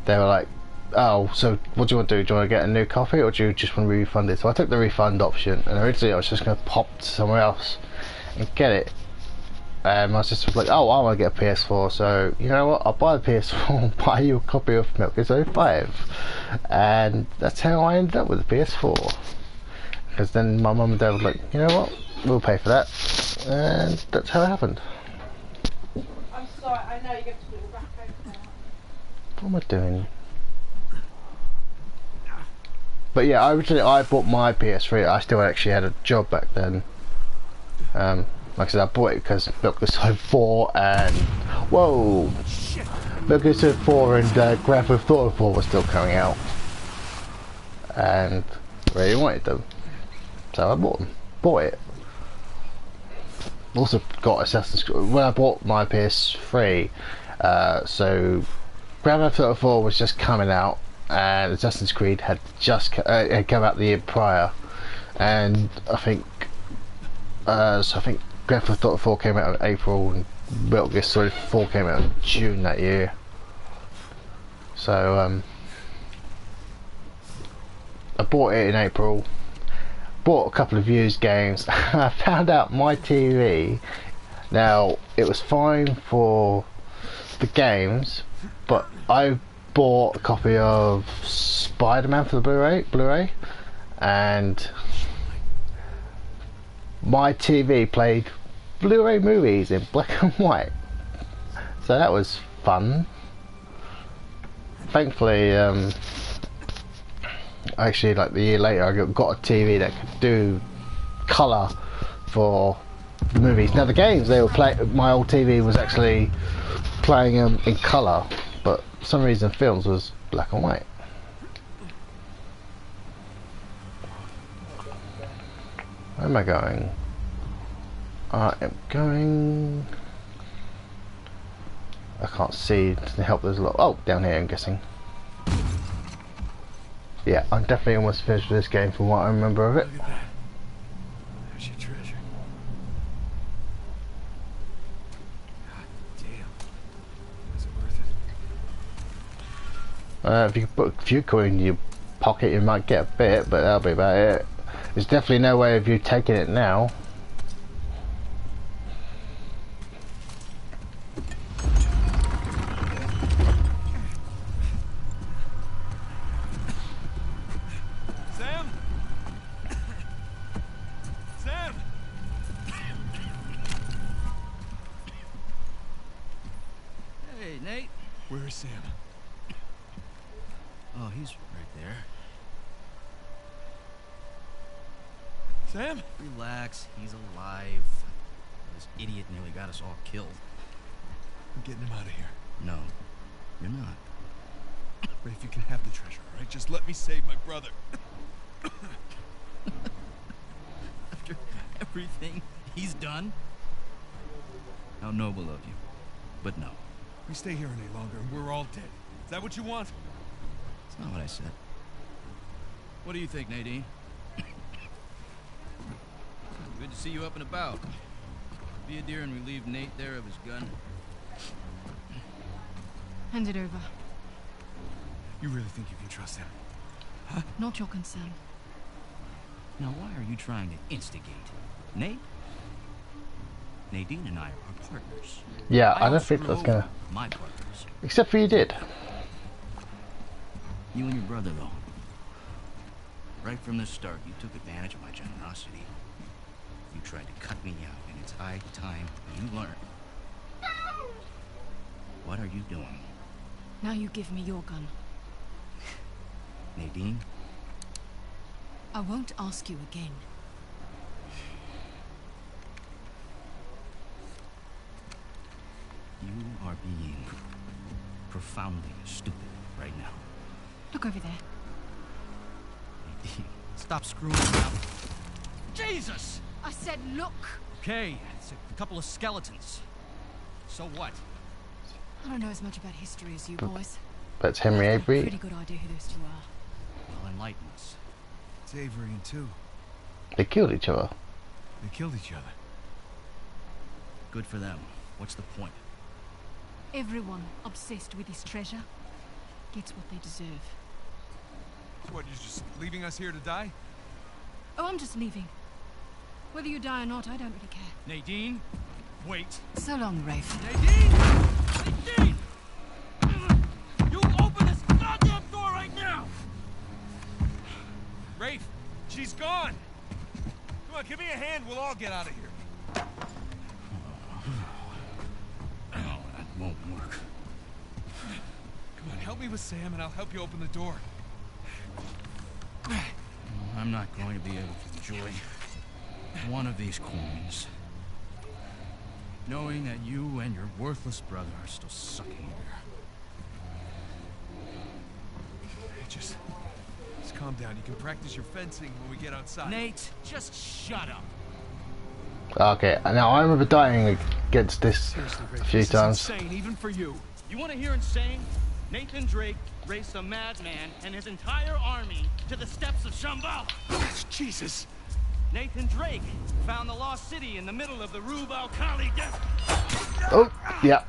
they were like, "Oh, so what do you want to do? Do you want to get a new copy, or do you just want to be refunded?" So I took the refund option, and originally I was just going to pop to somewhere else and get it. And my sister was like, "Oh, I want to get a PS4, so you know what? I'll buy the PS4, buy you a copy of Metal Gear Solid 5." And that's how I ended up with the PS4. Because then my mum and dad were like, "You know what? We'll pay for that." And that's how it happened. I'm sorry, I know you're going to do a rack over. What am I doing? But yeah, originally I bought my PS3. I still actually had a job back then. Like I said, I bought it because Metal Gear Solid 4 and whoa, Metal Gear Solid 4 and Grand Theft Auto 4 was still coming out, and I really wanted them, so I bought it. Also got Assassin's Creed when I bought my PS3. So Grand Theft Auto 4 was just coming out, and Assassin's Creed had just had come out the year prior, and I think Grand Theft Auto 4 came out in April, and Metal Gear Solid 4 came out in June that year. So I bought it in April, bought a couple of used games. I found out my TV, now it was fine for the games, but I bought a copy of Spider-Man for the Blu-ray, and my TV played Blu-ray movies in black and white, so that was fun. Thankfully, actually, like the year later, I got a TV that could do colour for the movies. Now the games they were playing, my old TV was actually playing them in colour, but for some reason films was black and white. Where am I going? I am going... I can't see to help. There's a lot. Oh, down here I'm guessing. Yeah, I'm definitely almost finished with this game from what I remember of it. Look at that. There's your treasure. God damn. Was it worth it? If you could put a few coins in your pocket, you might get a bit, but that'll be about it. There's definitely no way of you taking it now. Sam? Sam? Hey, Nate. Where is Sam? Oh, he's right there. Sam? Relax, he's alive. This idiot nearly got us all killed. I'm getting him out of here. No, you're not. But if you can have the treasure, all right? Just let me save my brother. After everything he's done? How noble of you. But no, We stay here any longer and we're all dead. Is that what you want? it's not what I said. What do you think, Nadine? Good to see you up and about. Be a dear and relieve Nate there of his gun. Hand it over. You really think you can trust him? Not your concern. Now, why are you trying to instigate? Nate? Nadine and I are partners. Yeah, I don't also think that's gonna. my partners. Except for you did. You and your brother, though. Right from the start, you took advantage of my generosity. You tried to cut me out, and it's high time you learn. What are you doing? Now you give me your gun. Nadine? I won't ask you again. You are being profoundly stupid right now. Look over there. Nadine, stop screwing around. Jesus! I said look! Okay, it's a couple of skeletons. So what? I don't know as much about history as you boys. That's Henry I've got a Avery. pretty good idea who those two are. Well, enlighten us. It's Avery and two. They killed each other. They killed each other. Good for them. What's the point? Everyone obsessed with this treasure gets what they deserve. What, you're just leaving us here to die? Oh, I'm just leaving. Whether you die or not, I don't really care. Nadine, wait. So long, Rafe. Nadine! Nadine! You open this goddamn door right now! Rafe, she's gone! Come on, give me a hand, we'll all get out of here. No, that won't work. Come on, help me with Sam and I'll help you open the door. I'm not going to be able to enjoy one of these coins, knowing that you and your worthless brother are still sucking here. Hey, just calm down. You can practice your fencing when we get outside. Nate, just shut up. Okay, now I remember dying against this Seriously, Rafe, a few this is times. insane, even for you. You want to hear insane? Nathan Drake raced a madman and his entire army to the steps of Shambhala. Jesus. Nathan Drake found the lost city in the middle of the Rub al-Khali desert. Oh, yeah.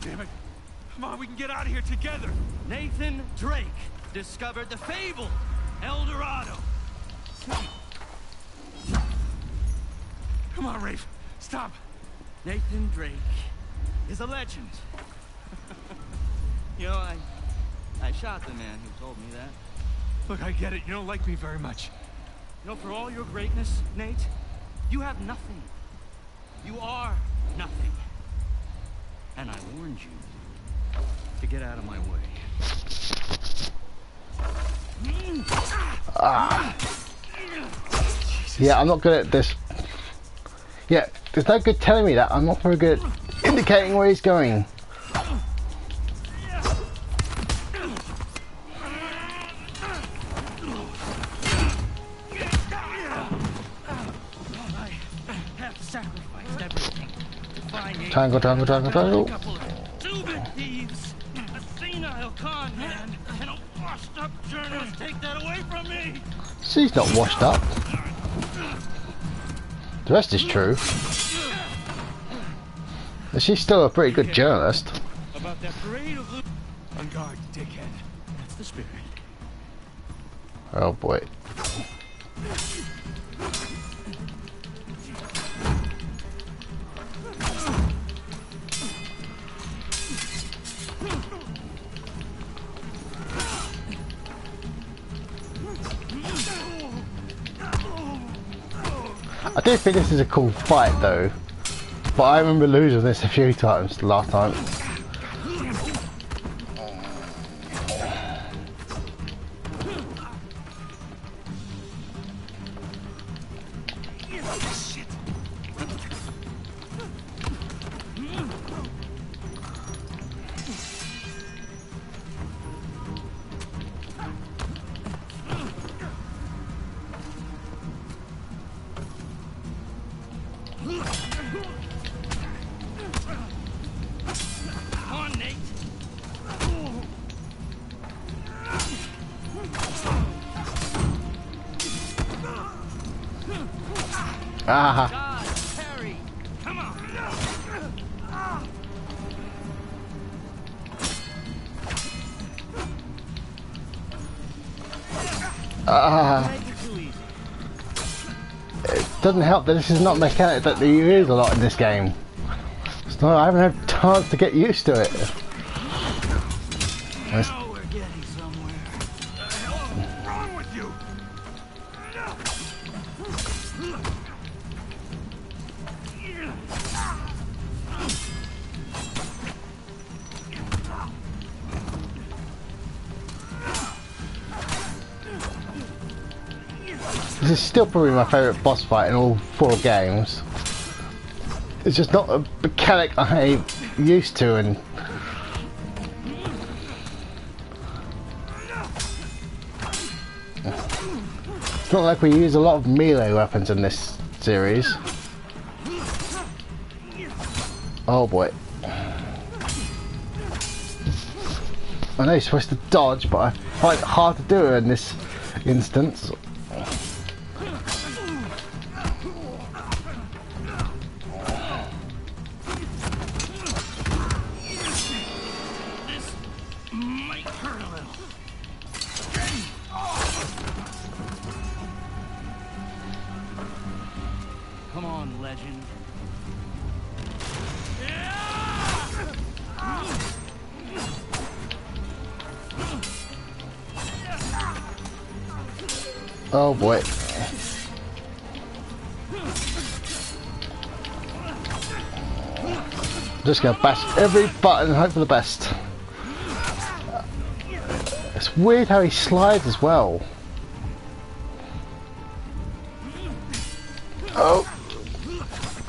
Damn it. Come on, we can get out of here together. Nathan Drake discovered the fabled El Dorado. Come on, Rafe. Stop. Nathan Drake is a legend. You know, I shot the man who told me that. Look, I get it. You don't like me very much. You know, for all your greatness, Nate, you have nothing. You are nothing. And I warned you to get out of my way. Yeah, I'm not good at this. Yeah, there's no good telling me that. I'm not very good at indicating where he's going. Tango, tango, tango, tango. Two-bit thieves, a senile con man, and a washed-up journalist. Take that away from me! She's not washed up. The rest is true. But she's still a pretty good journalist. About that parade of loot. On guard, dickhead. That's the spirit. Oh boy. I do think this is a cool fight though, but I remember losing this a few times last time. Ah. God, Harry, come on. Ah. Take it too easy. It doesn't help that this is not a mechanic that you use a lot in this game. So I haven't had a chance to get used to it. It's- Oh, we're getting somewhere. What the hell is wrong with you? This is still probably my favourite boss fight in all 4 games. It's just not a mechanic I'm used to, and it's not like we use a lot of melee weapons in this series. Oh boy. I know you're supposed to dodge, but I find it hard to do it in this instance. Might hurt a little. Come on, legend. Oh boy. Just gonna bash every button and hope for the best. It's weird how he slides as well. Oh,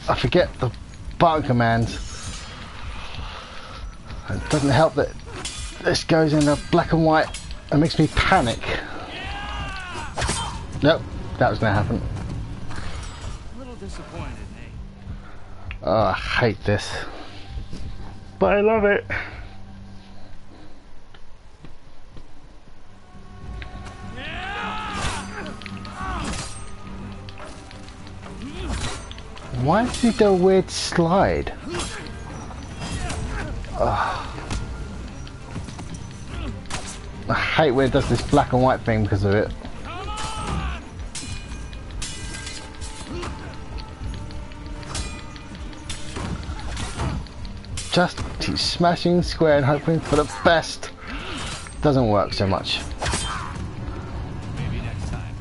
I forget the button commands. It doesn't help that this goes in black and white and makes me panic. Nope, that was gonna happen. A little disappointed, Nate. Oh, I hate this. But I love it. Why does he do a weird slide? Ugh. I hate when it does this black and white thing because of it. Just keep smashing square and hoping for the best. Doesn't work so much. Maybe next time,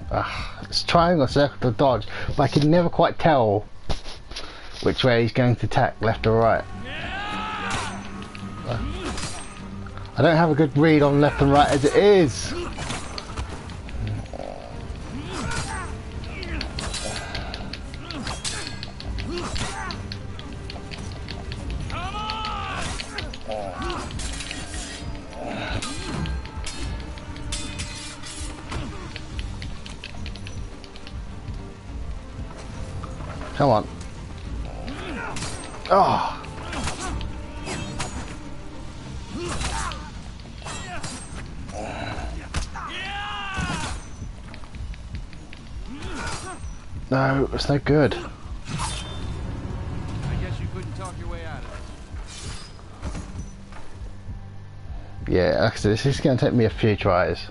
Nate. It's triangle, circle to dodge, but I can never quite tell which way he's going to attack, left or right. I don't have a good read on left and right as it is. Come on. Oh. No, it's no good. I guess you couldn't talk your way out of it. Yeah, like I said, this is going to take me a few tries.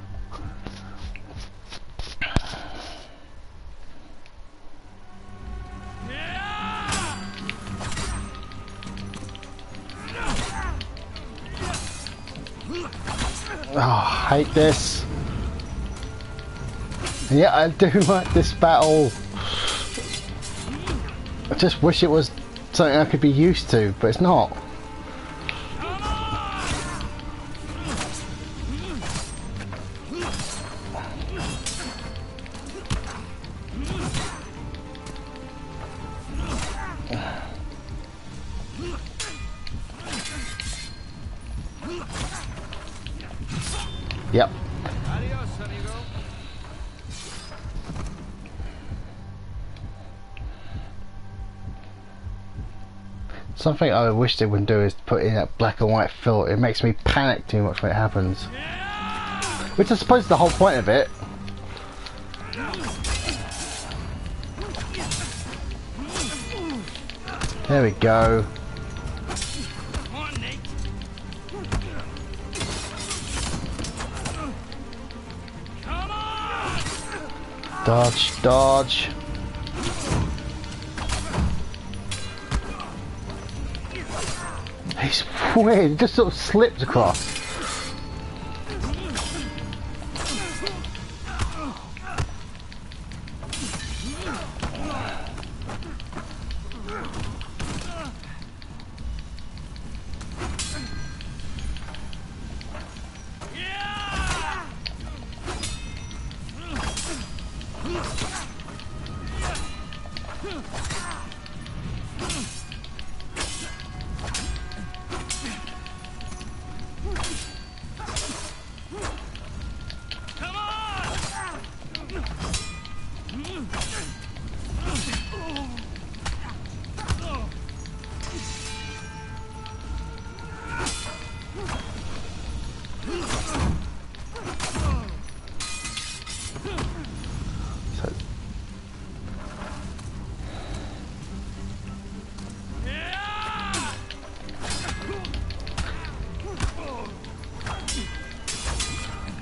Oh, I hate this. And yeah, I do like this battle. I just wish it was something I could be used to, but it's not. Yep. Adios, amigo. Something I wish they wouldn't do is put in that black and white filter. It makes me panic too much when it happens. Which I suppose is the whole point of it. There we go. Come on, Nate. Come on! Dodge, dodge. He's weird, he just sort of slipped across.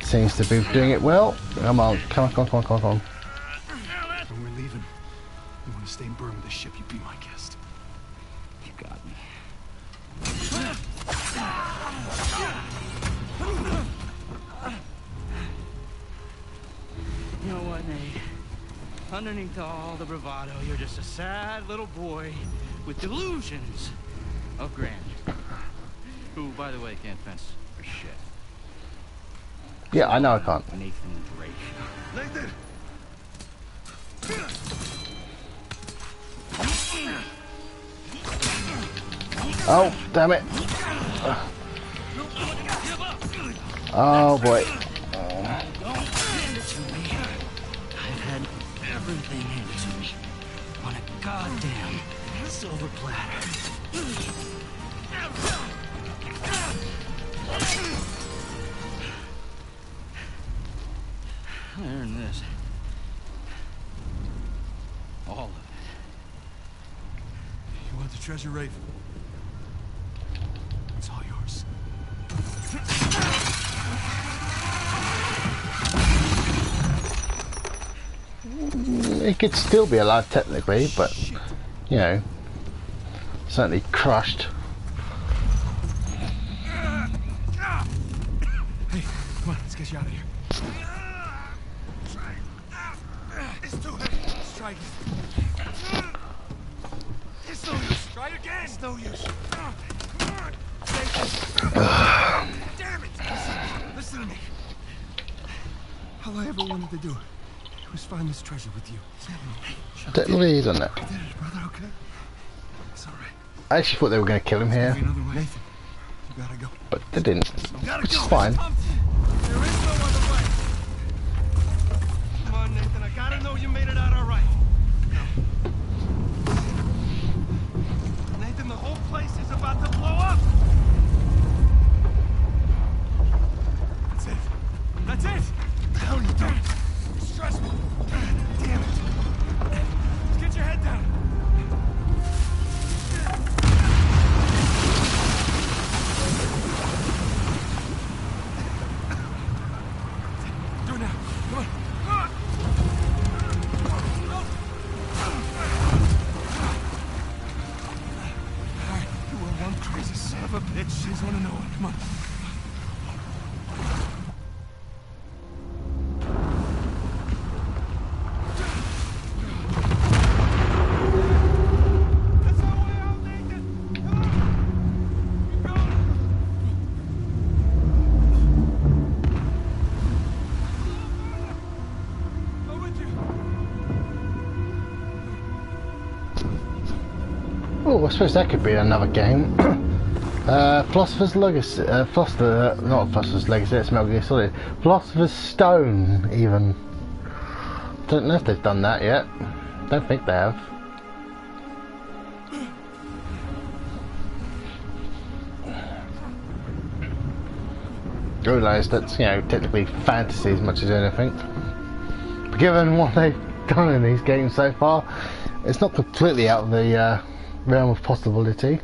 Seems to be doing it well. Come on, come on, come on, come on, come on. When we're leaving, you want to stay and burn with the ship, you be my guest. You got me. You know what, Nate? Underneath all the bravado, you're just a sad little boy with delusions of grandeur. Who, by the way, can't fence for shit. Yeah, I know I can't. Nathan Drake. Nathan! Oh, damn it. Oh boy. Don't hand it to me. I've had everything handed to me on a goddamn silver platter. I earned this. All of it. You want the treasure, Raven? It's all yours. It could still be alive technically, but you know, certainly crushed. Hey, come on, let's get you out of here. It's too heavy. Let's try again. It's no use. Try again. It's no use. Come on. Damn it. Listen to me. All I ever wanted to do was find this treasure with you. Don't lead on that. I did it, brother, okay? It's all right. I actually thought they were going to kill him here, Another way. Nathan, you gotta go. but they didn't, which is go. fine. There is no other way. Come on, Nathan. I gotta know you made it out all right. Nathan, the whole place is about to blow up. That's it. That's it. What the hell are you doing? It's stressful. Damn it. Let's get your head down. Do it now. Come on. All right. You were one crazy son of a bitch. You just want to know it. Come on. That's our way out, Nathan. Come on. Keep going. Go with you. Oh, I suppose that could be another game. Philosopher's Legacy. Not Philosopher's Legacy, it's Metal Gear Solid. Philosopher's Stone, even. Don't know if they've done that yet. Don't think they have. realise that's, you know, technically fantasy as much as anything. But given what they've done in these games so far, it's not completely out of the realm of possibility.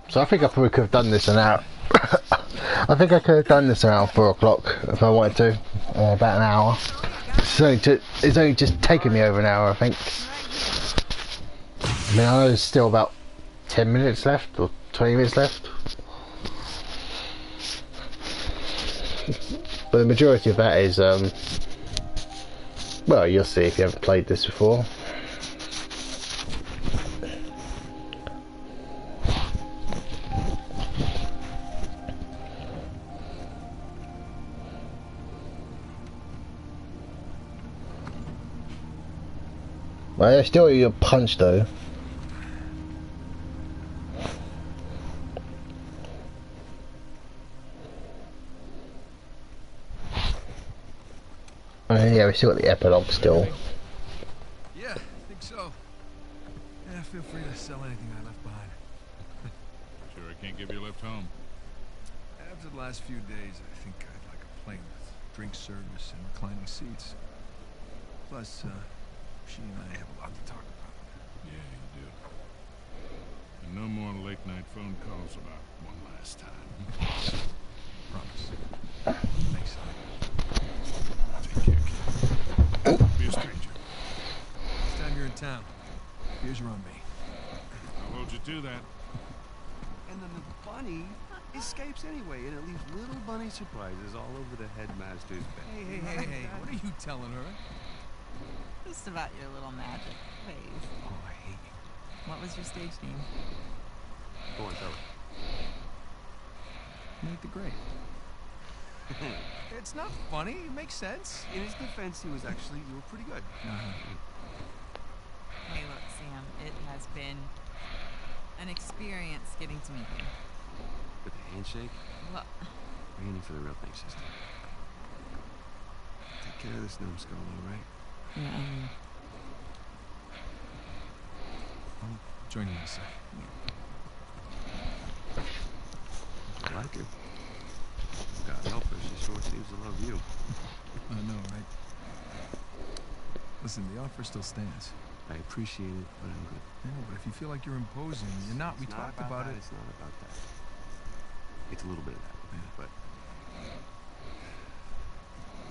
So I think I probably could have done this an hour. I think I could have done this around 4 o'clock if I wanted to. About an hour. It's only just taken me over an hour, I think. I mean, I know there's still about 10 minutes left, or 20 minutes left. But the majority of that is, well, you'll see if you haven't played this before. Well, I still owe you a punch though. Yeah, we still got the epilogue still. Yeah, I think so. Yeah, feel free to sell anything I left behind. Sure I can't give you a lift home. After the last few days, I think I'd like a plane with drink service and reclining seats. Plus, she and I have a lot to talk about. Yeah, you do. And no more late night phone calls about one last time. Promise. Thanks, son. Take care, kid. Don't be a stranger. Next time you're in town, beers are on me. I'll hold you to that. And then the bunny escapes anyway, and it leaves little bunny surprises all over the headmaster's bed. Hey, what are you telling her? Just about your little magic ways. Oh, I hate you. What was your stage name? Go on, tell her. Nate the Great. It's not funny. It makes sense. In his defense, you were pretty good. Hey, look, Sam. It has been an experience getting to meet you. With the handshake, Well, we're aiming for the real thing, sister. Take care of this numbskull, all right? yeah, I'll join you in a sec. I like her. God help her, she sure seems to love you. I know, right? Listen, the offer still stands. I appreciate it, but I'm good. I know, but if you feel like you're imposing, you're not. We talked about it. It's not about that. It's a little bit of that, but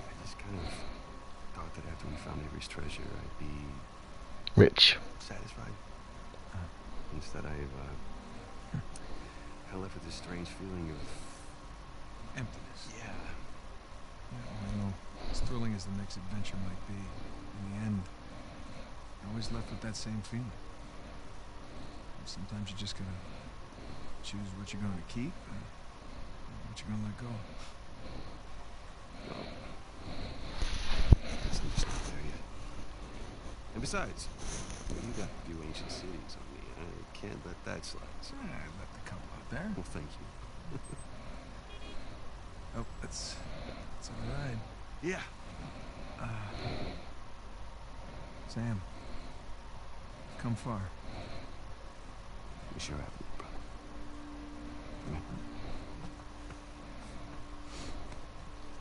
I just kind of thought that after we found Avery's treasure, I'd be Rich. satisfied. Instead, I've left with this strange feeling of Emptiness. yeah. Yeah, I know. As thrilling as the next adventure might be, in the end, you're always left with that same feeling. And sometimes you just gotta choose what you're gonna keep and what you're gonna let go. It's just not there yet. And besides, you got a few ancient cities on me. I can't let that slide. So. I left a couple out there. Well, thank you. Oh, that's all right. Yeah. Sam, come far. We sure have, brother.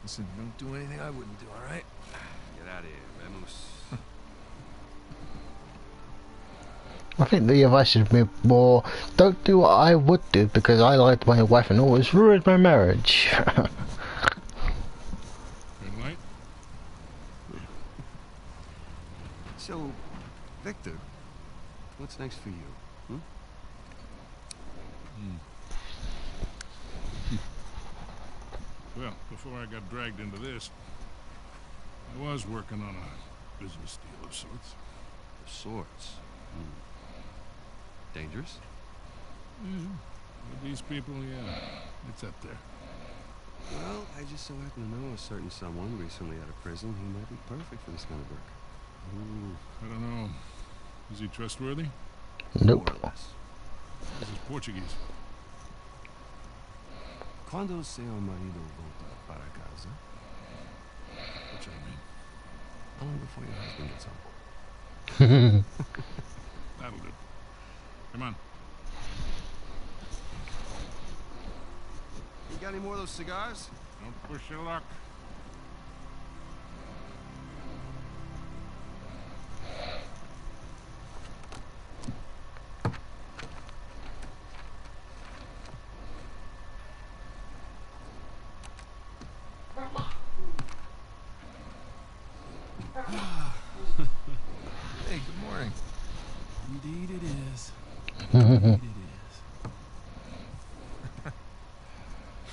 Listen, don't do anything I wouldn't do, all right? Get out of here, Vamos. I think the advice should be more, don't do what I would do because I lied to my wife and always ruined my marriage. Green light? So, Victor, what's next for you? Well, before I got dragged into this, I was working on a business deal of sorts. Of sorts. Dangerous? With these people, yeah, it's up there. Well, I just so happen to know a certain someone recently out of prison who might be perfect for this kind of work. I don't know. Is he trustworthy? Nope. More or less. This is Portuguese. Quando seu marido volta para casa? What should I mean? Only before your husband gets home. That'll do. Come on. You got any more of those cigars? Don't push your luck. Hey, good morning. Indeed it is. Indeed it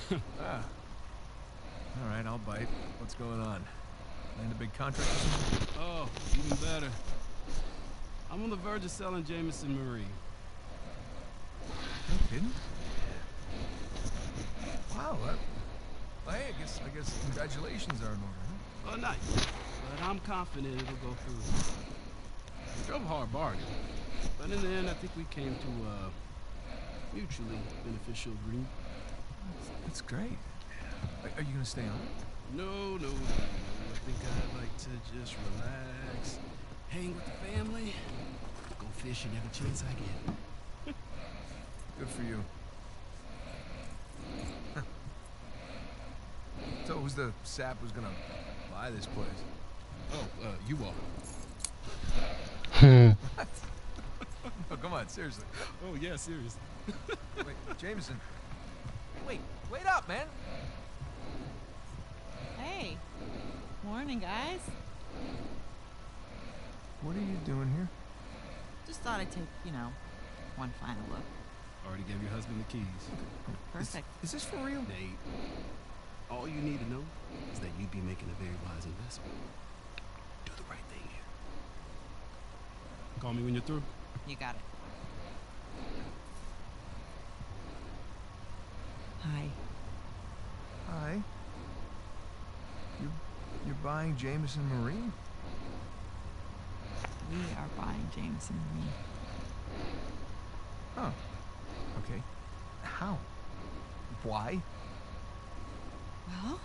is. All right, I'll bite. What's going on? Land a big contract or something? Oh, even better. I'm on the verge of selling Jameson Marie. No kidding? Wow. Well, hey, I guess congratulations are in order, huh? Oh, nice. But I'm confident it'll go through. Drove a hard bargain. But in the end, I think we came to a mutually beneficial agreement. That's great. Are you gonna stay on? No. I think I'd like to just relax, hang with the family, go fishing every chance I get. Good for you. So who's the sap who's gonna buy this place? Oh, you are. What? Oh, come on, seriously. Oh, yeah, seriously. Wait, Jameson. Wait up, man. Hey. Morning, guys. What are you doing here? Just thought I'd take, one final look. Already gave your husband the keys. Perfect. Is this for real? Nate, all you need to know is that you'd be making a very wise investment. Do the right thing here. Call me when you're through. You got it. Hi. Hi. You're buying Jameson Marine? We are buying Jameson Marine. Oh. Okay. How? Why? Well,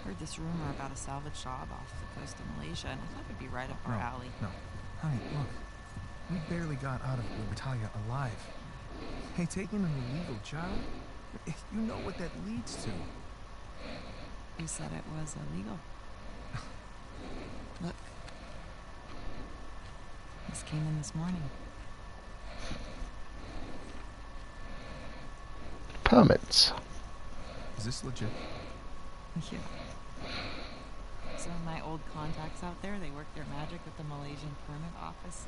heard this rumor about a salvage job off the coast of Malaysia, and I thought it'd be right up our alley. No. Honey, look. We barely got out of Libertalia alive. Hey, taking an illegal child? You know what that leads to. Who said it was illegal? Look. This came in this morning. Permits. Is this legit? Yeah. Some of my old contacts out there, they work their magic with the Malaysian permit office.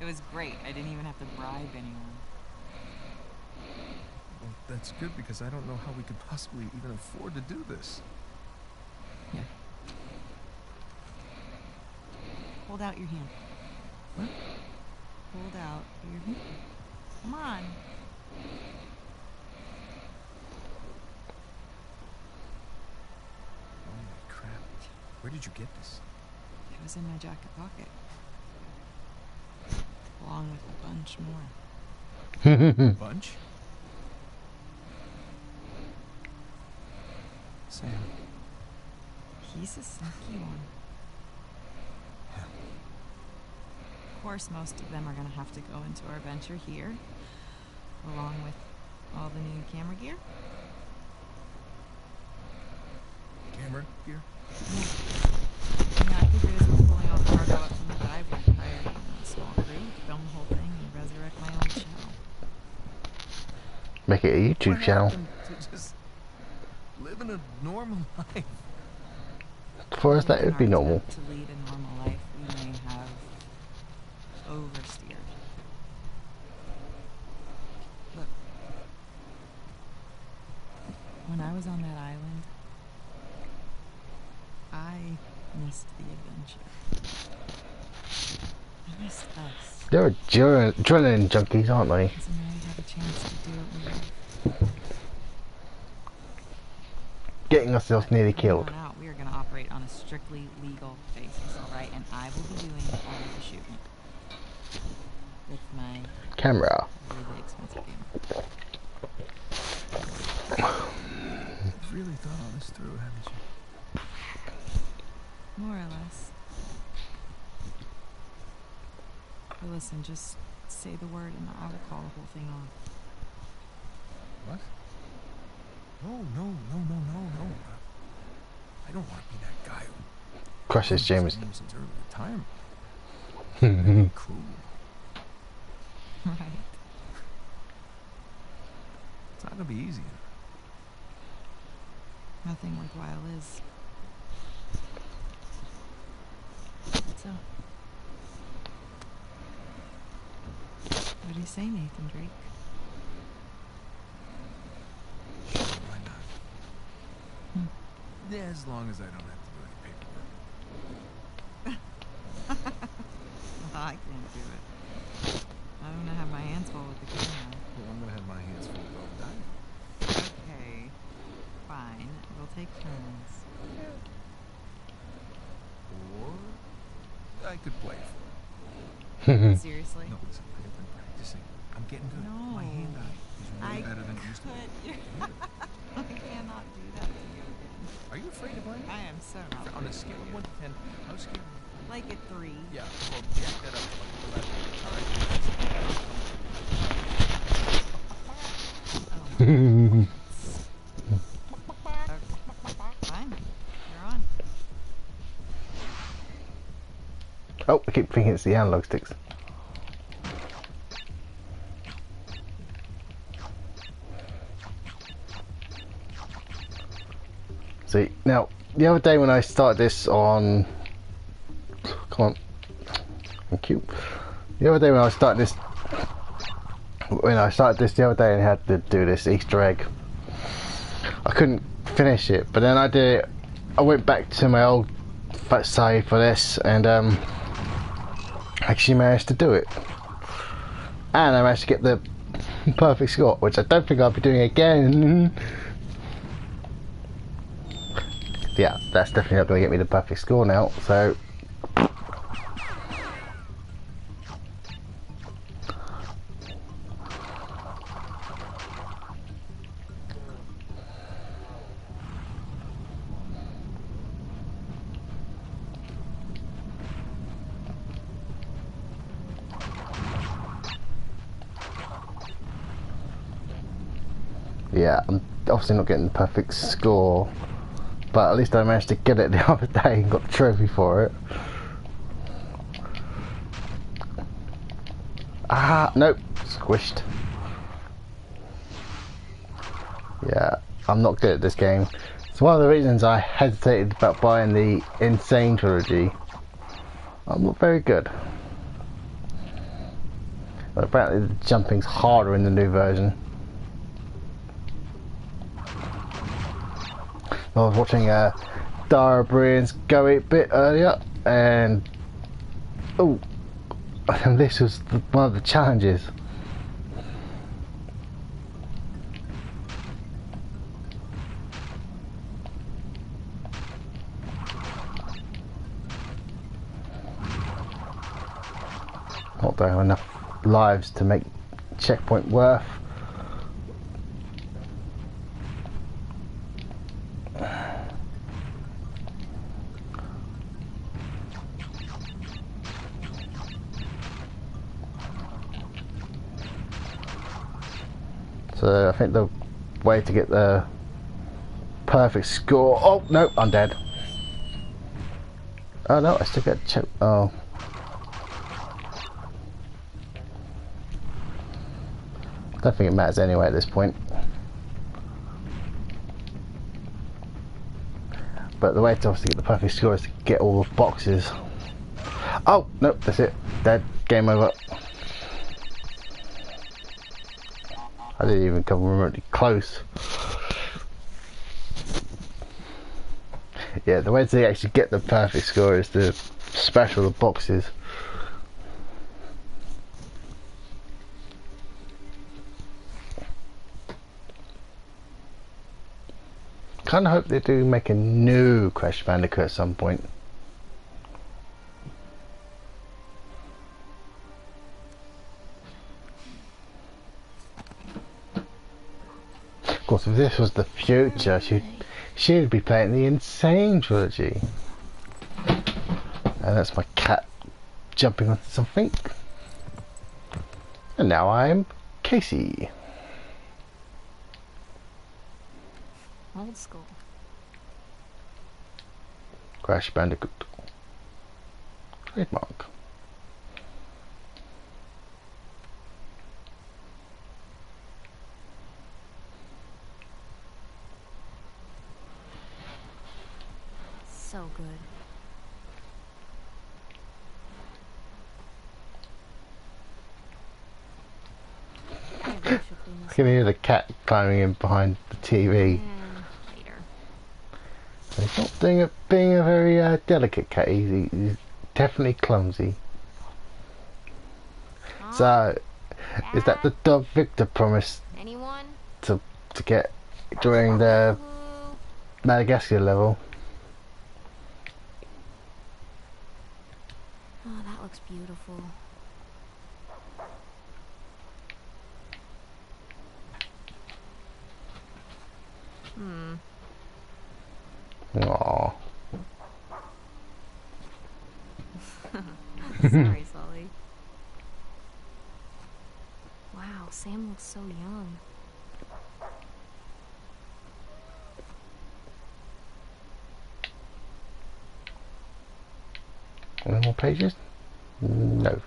It was great. I didn't even have to bribe anyone. Well, that's good because I don't know how we could possibly even afford to do this. Yeah. Hold out your hand. What? Hold out your hand. Come on. Holy crap. Where did you get this? It was in my jacket pocket. Along with a bunch more. Bunch? Sam. He's a sneaky one. Yeah. Of course, most of them are going to have to go into our venture here, along with all the new camera gear. Camera gear? Yeah, I figured as we're pulling all the cargo up from the dive, we could hire a small crew, film the whole thing, and resurrect my old channel. Make it a YouTube What channel. happened to just living a normal life? For us, that would be normal. To lead a normal life, we may have oversteered. Look, when I was on that island, I missed the adventure. I missed us. They're adrenaline junkies, aren't they? So now we have a chance to do what we love. Getting ourselves nearly From here killed. on out, we are going to operate on a strictly legal basis, all right? And I will be doing all of the shooting with my Camera. Weirdly expensive game. You've really thought all this through, haven't you? More or less. But listen, just say the word and I will call the whole thing off. What? No. I don't want to be that guy who Crushes James. since early retirement. Hmm. Cool. Right. It's not gonna be easy. Nothing worthwhile is. So, what do you say, Nathan Drake? Why not? Yeah, as long as I don't have to do any paperwork. I can't do it. I'm gonna have my hands full with the camera. Well, I'm gonna have my hands full of dying. Okay, fine. We'll take turns. Or I could play for Seriously? it. No, listen, I have been practicing. I'm getting good. No. My hand-eye is way better than it used to be. I cannot do that to you again. Are you afraid of mine? I am so not. On a scale of 1 to 10, how scared are you? Like a 3. Yeah, well, jack that up to like 11. All right. Oh my Okay. Fine. You're on. Oh, I keep thinking it's the analog sticks. See, now, the other day when I started this on... Come on. Thank you. The other day when I started this... When I started this the other day and had to do this Easter egg, I couldn't finish it, but then I did it. I went back to my old save for this and actually managed to do it. And I managed to get the perfect score, which I don't think I'll be doing again. Yeah, that's definitely not going to get me the perfect score now, so... Yeah, I'm obviously not getting the perfect score, but at least I managed to get it the other day and got the trophy for it. Ah, nope, squished. Yeah, I'm not good at this game. It's one of the reasons I hesitated about buying the Insane trilogy. I'm not very good. But apparently the jumping's harder in the new version. I was watching Dara Brian's Go It bit earlier, and oh, and this was one of the challenges. Not that I have enough lives to make checkpoint worth. So I think the way to get the perfect score... Oh, no, I'm dead. Oh, no, I still get check... Oh. I don't think it matters anyway at this point. But the way to obviously get the perfect score is to get all the boxes. Oh, no, that's it. Dead. Game over. I didn't even come remotely close. Yeah, the way to actually get the perfect score is to smash all the boxes. Kinda hope they do make a new Crash Bandicoot at some point. course, if this was the future, she'd be playing the Insane trilogy. And that's my cat jumping onto something. And now I'm Casey. Old school. Crash Bandicoot. Trademark. So good. Maybe I should clean I this can up. hear the cat climbing in behind the TV. And later. He's not being a very delicate cat. He's definitely clumsy. So, is that the dog Victor promised Anyone? to get during the Woo. Madagascar level? Oh, that looks beautiful. Aww. Sorry, Sully. Wow, Sam looks so young. Any more pages? No.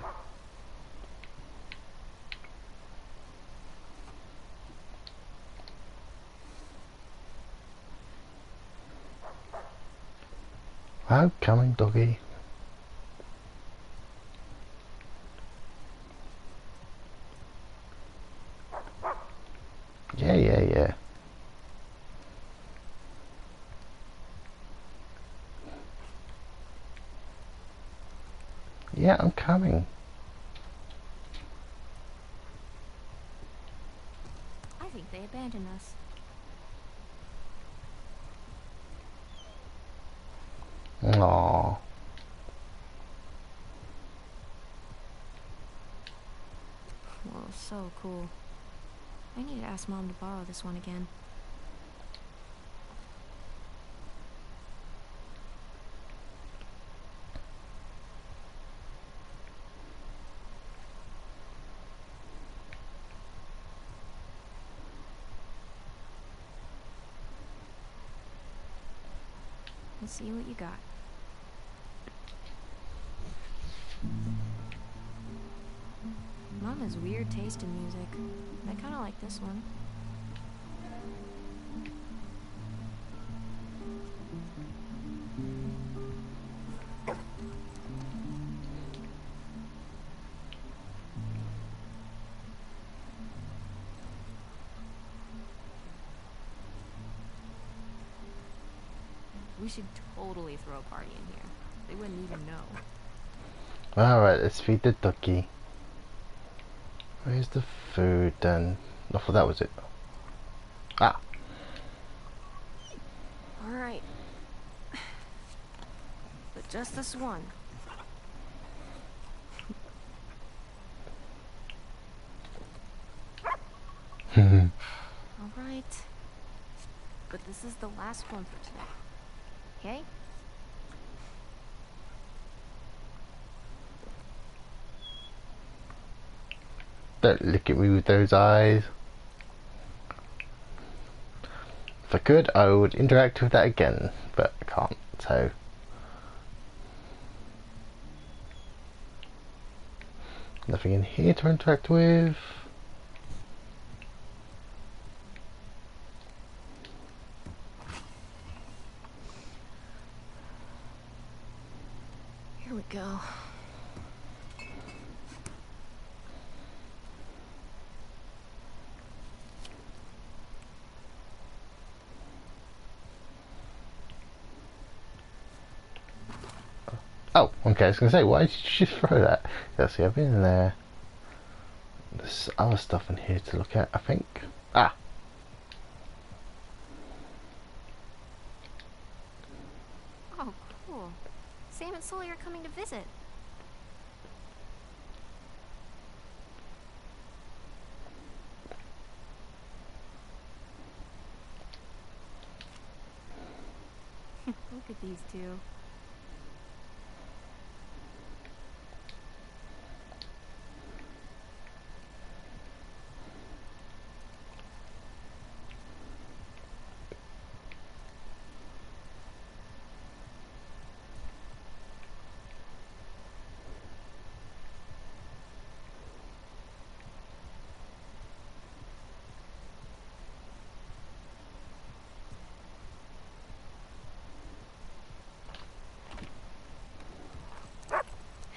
I'm coming, doggy. Yeah. Yeah, I'm coming. I think they abandoned us. Aww. Whoa, so cool. I need to ask Mom to borrow this one again. Let's see what you got. Mom has weird taste in music. I kind of like this one. We should totally throw a party in here. They wouldn't even know. Alright, let's feed the ducky. Where's the food then? I thought that was it. Ah. Alright. But just this one. Alright. But this is the last one for today. Okay? Don't look at me with those eyes. If I could, I would interact with that again, but I can't, so... Nothing in here to interact with. Here we go. Oh, okay, I was going to say, why did you just throw that? Yeah, see, I've been in there. There's other stuff in here to look at, I think. Ah! Oh, cool. Sam and Sully are coming to visit. Look at these two.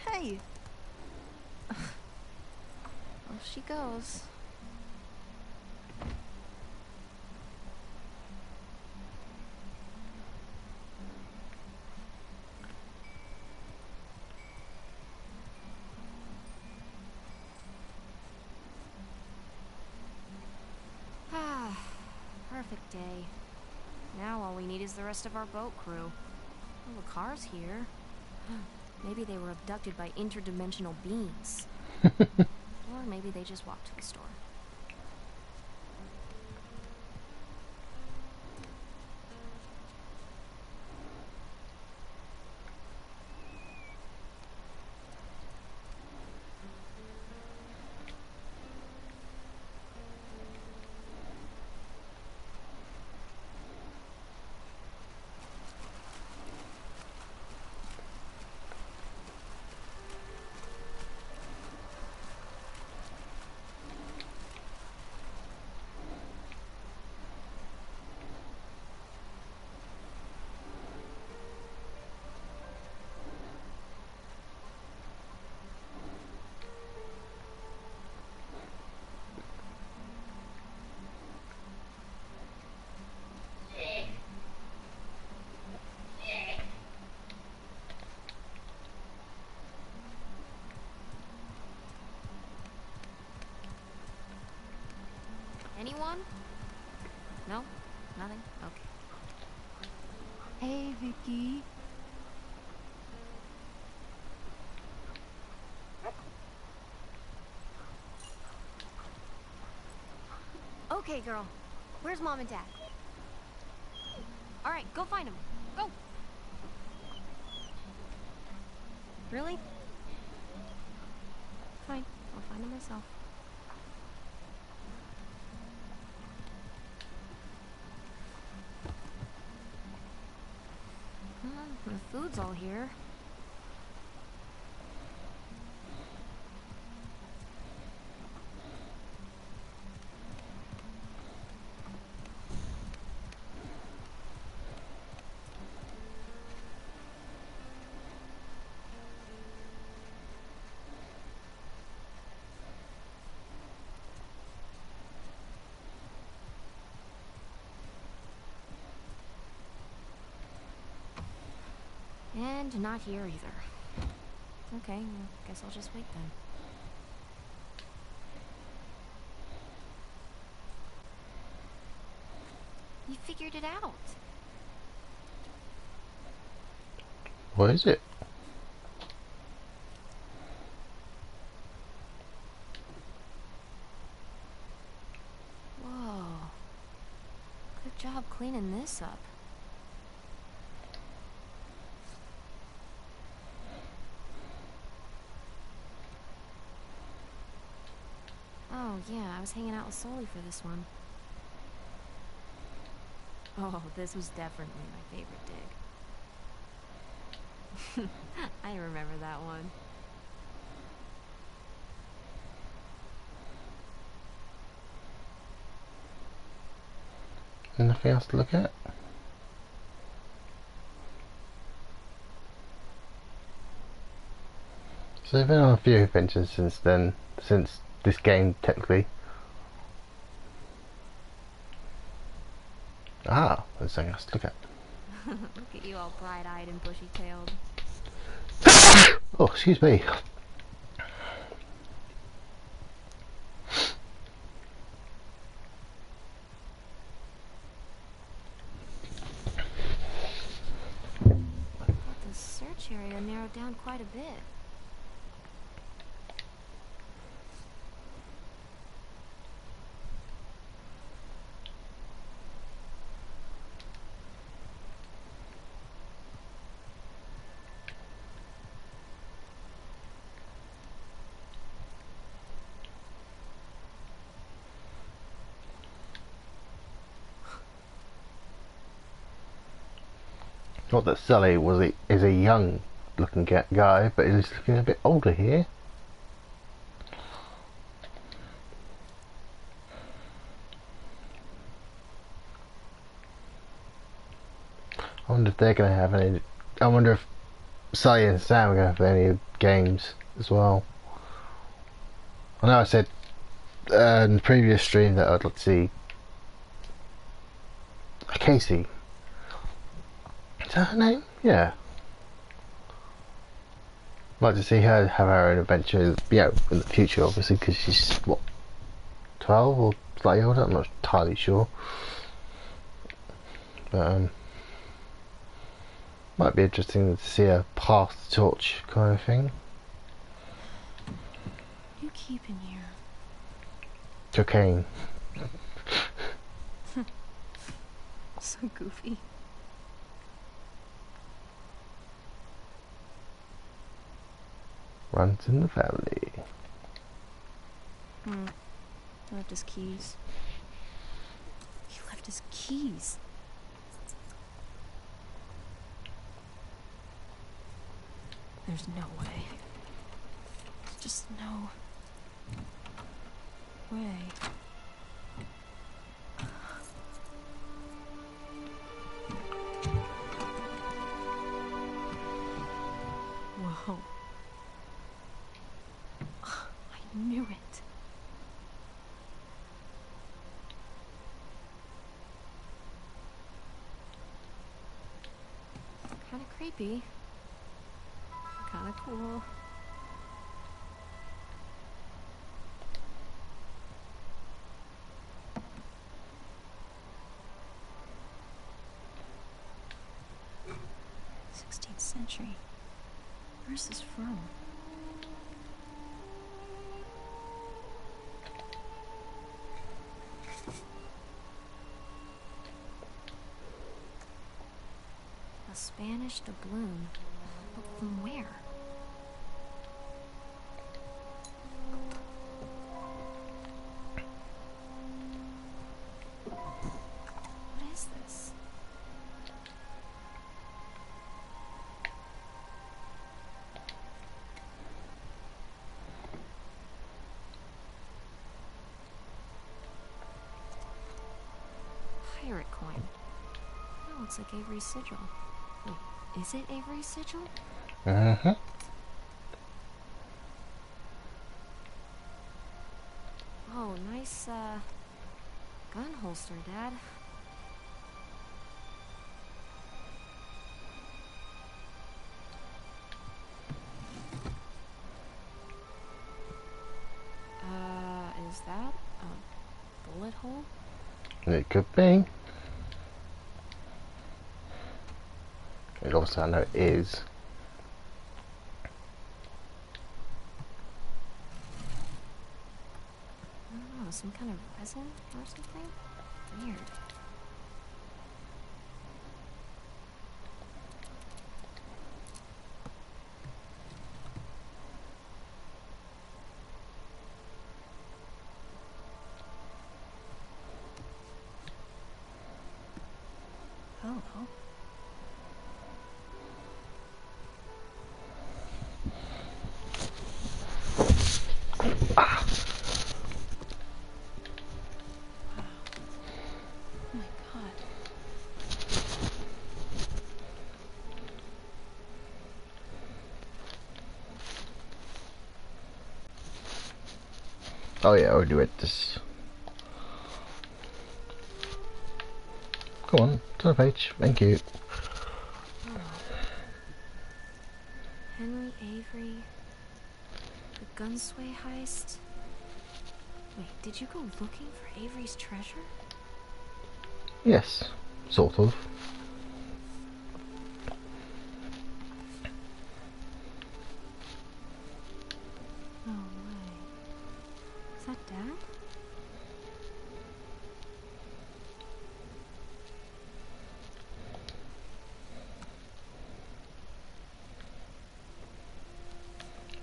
Hey! Off she goes. Ah, perfect day. Now all we need is the rest of our boat crew. Oh, the car's here. Maybe they were abducted by interdimensional beings. Or maybe they just walked to the store. Anyone? No? Nothing? Okay. Hey, Vicky. Okay, girl. Where's Mom and Dad? All right, go find them. Go! Really? Fine. I'll find them myself. The food's all here. And not here either. Okay, well, guess I'll just wait then. You figured it out. What is it? Whoa. Good job cleaning this up. Oh, yeah, I was hanging out with Sully for this one. Oh, this was definitely my favorite dig. I remember that one. Nothing else to look at? So I've been on a few adventures since then, since this game technically. Ah, there's something else to look at. Look at you all bright-eyed and bushy-tailed. Oh, excuse me. The search area narrowed down quite a bit. Not that Sully is a young looking guy, but he's looking a bit older here. I wonder if they're going to have any. I wonder if Sully and Sam are going to have any games as well. I know I said in the previous stream that I'd like to see Casey. Is that her name? Yeah. I'd like to see her have her own adventures, in the future, obviously, because she's, what, 12 or slightly older? I'm not entirely sure. But, might be interesting to see her pass the torch kind of thing. You keep in here. Cocaine. So goofy. Runs in the family. He left his keys. He left his keys. There's no way. There's just no way. Whoa. I knew it. Kinda creepy. Kinda cool. Century. Where's this from? A Spanish doubloon. But from where? What is this? Pirate coin. That looks like Avery's sigil. Wait, is it Avery's sigil? Uh-huh. Oh, nice, gun holster, Dad. Is that a bullet hole? It could be. It obviously I know it is. I don't know, some kind of resin or something? Weird. Hello. Ah. Oh my God. Oh yeah, I'll do it. This. Come on, to the page. Thank you. Oh. Henry Avery. The Gunsway heist. Wait, did you go looking for Avery's treasure? Yes, sort of. No way. Is that Dad?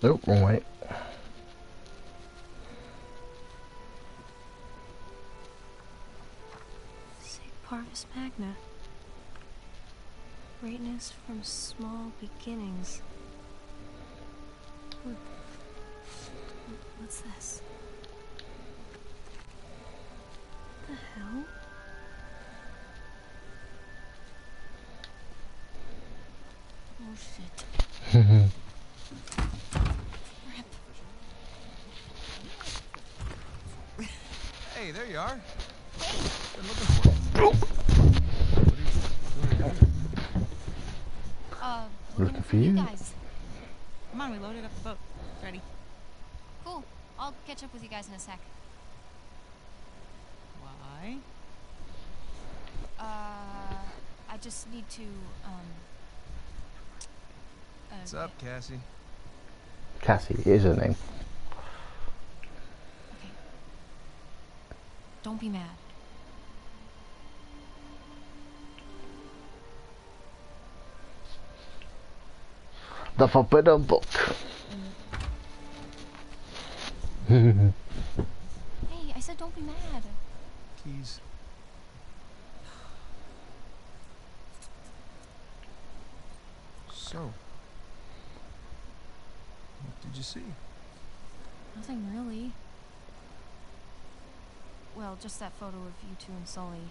Nope, wrong way. Sig Parvis Magna. Greatness from small beginnings. What's this? What the hell? Oh shit. Hey, there you are. Been looking for you. What are you doing here? Looking for you guys. Come on, we loaded up the boat. It's ready. Cool. I'll catch up with you guys in a sec. Why? I just need to, What's up, Cassie? Cassie is her name. Okay. Don't be mad. The Forbidden Book. Hey, I said don't be mad. Keys. So, what did you see? Nothing really. Well, just that photo of you two and Sully.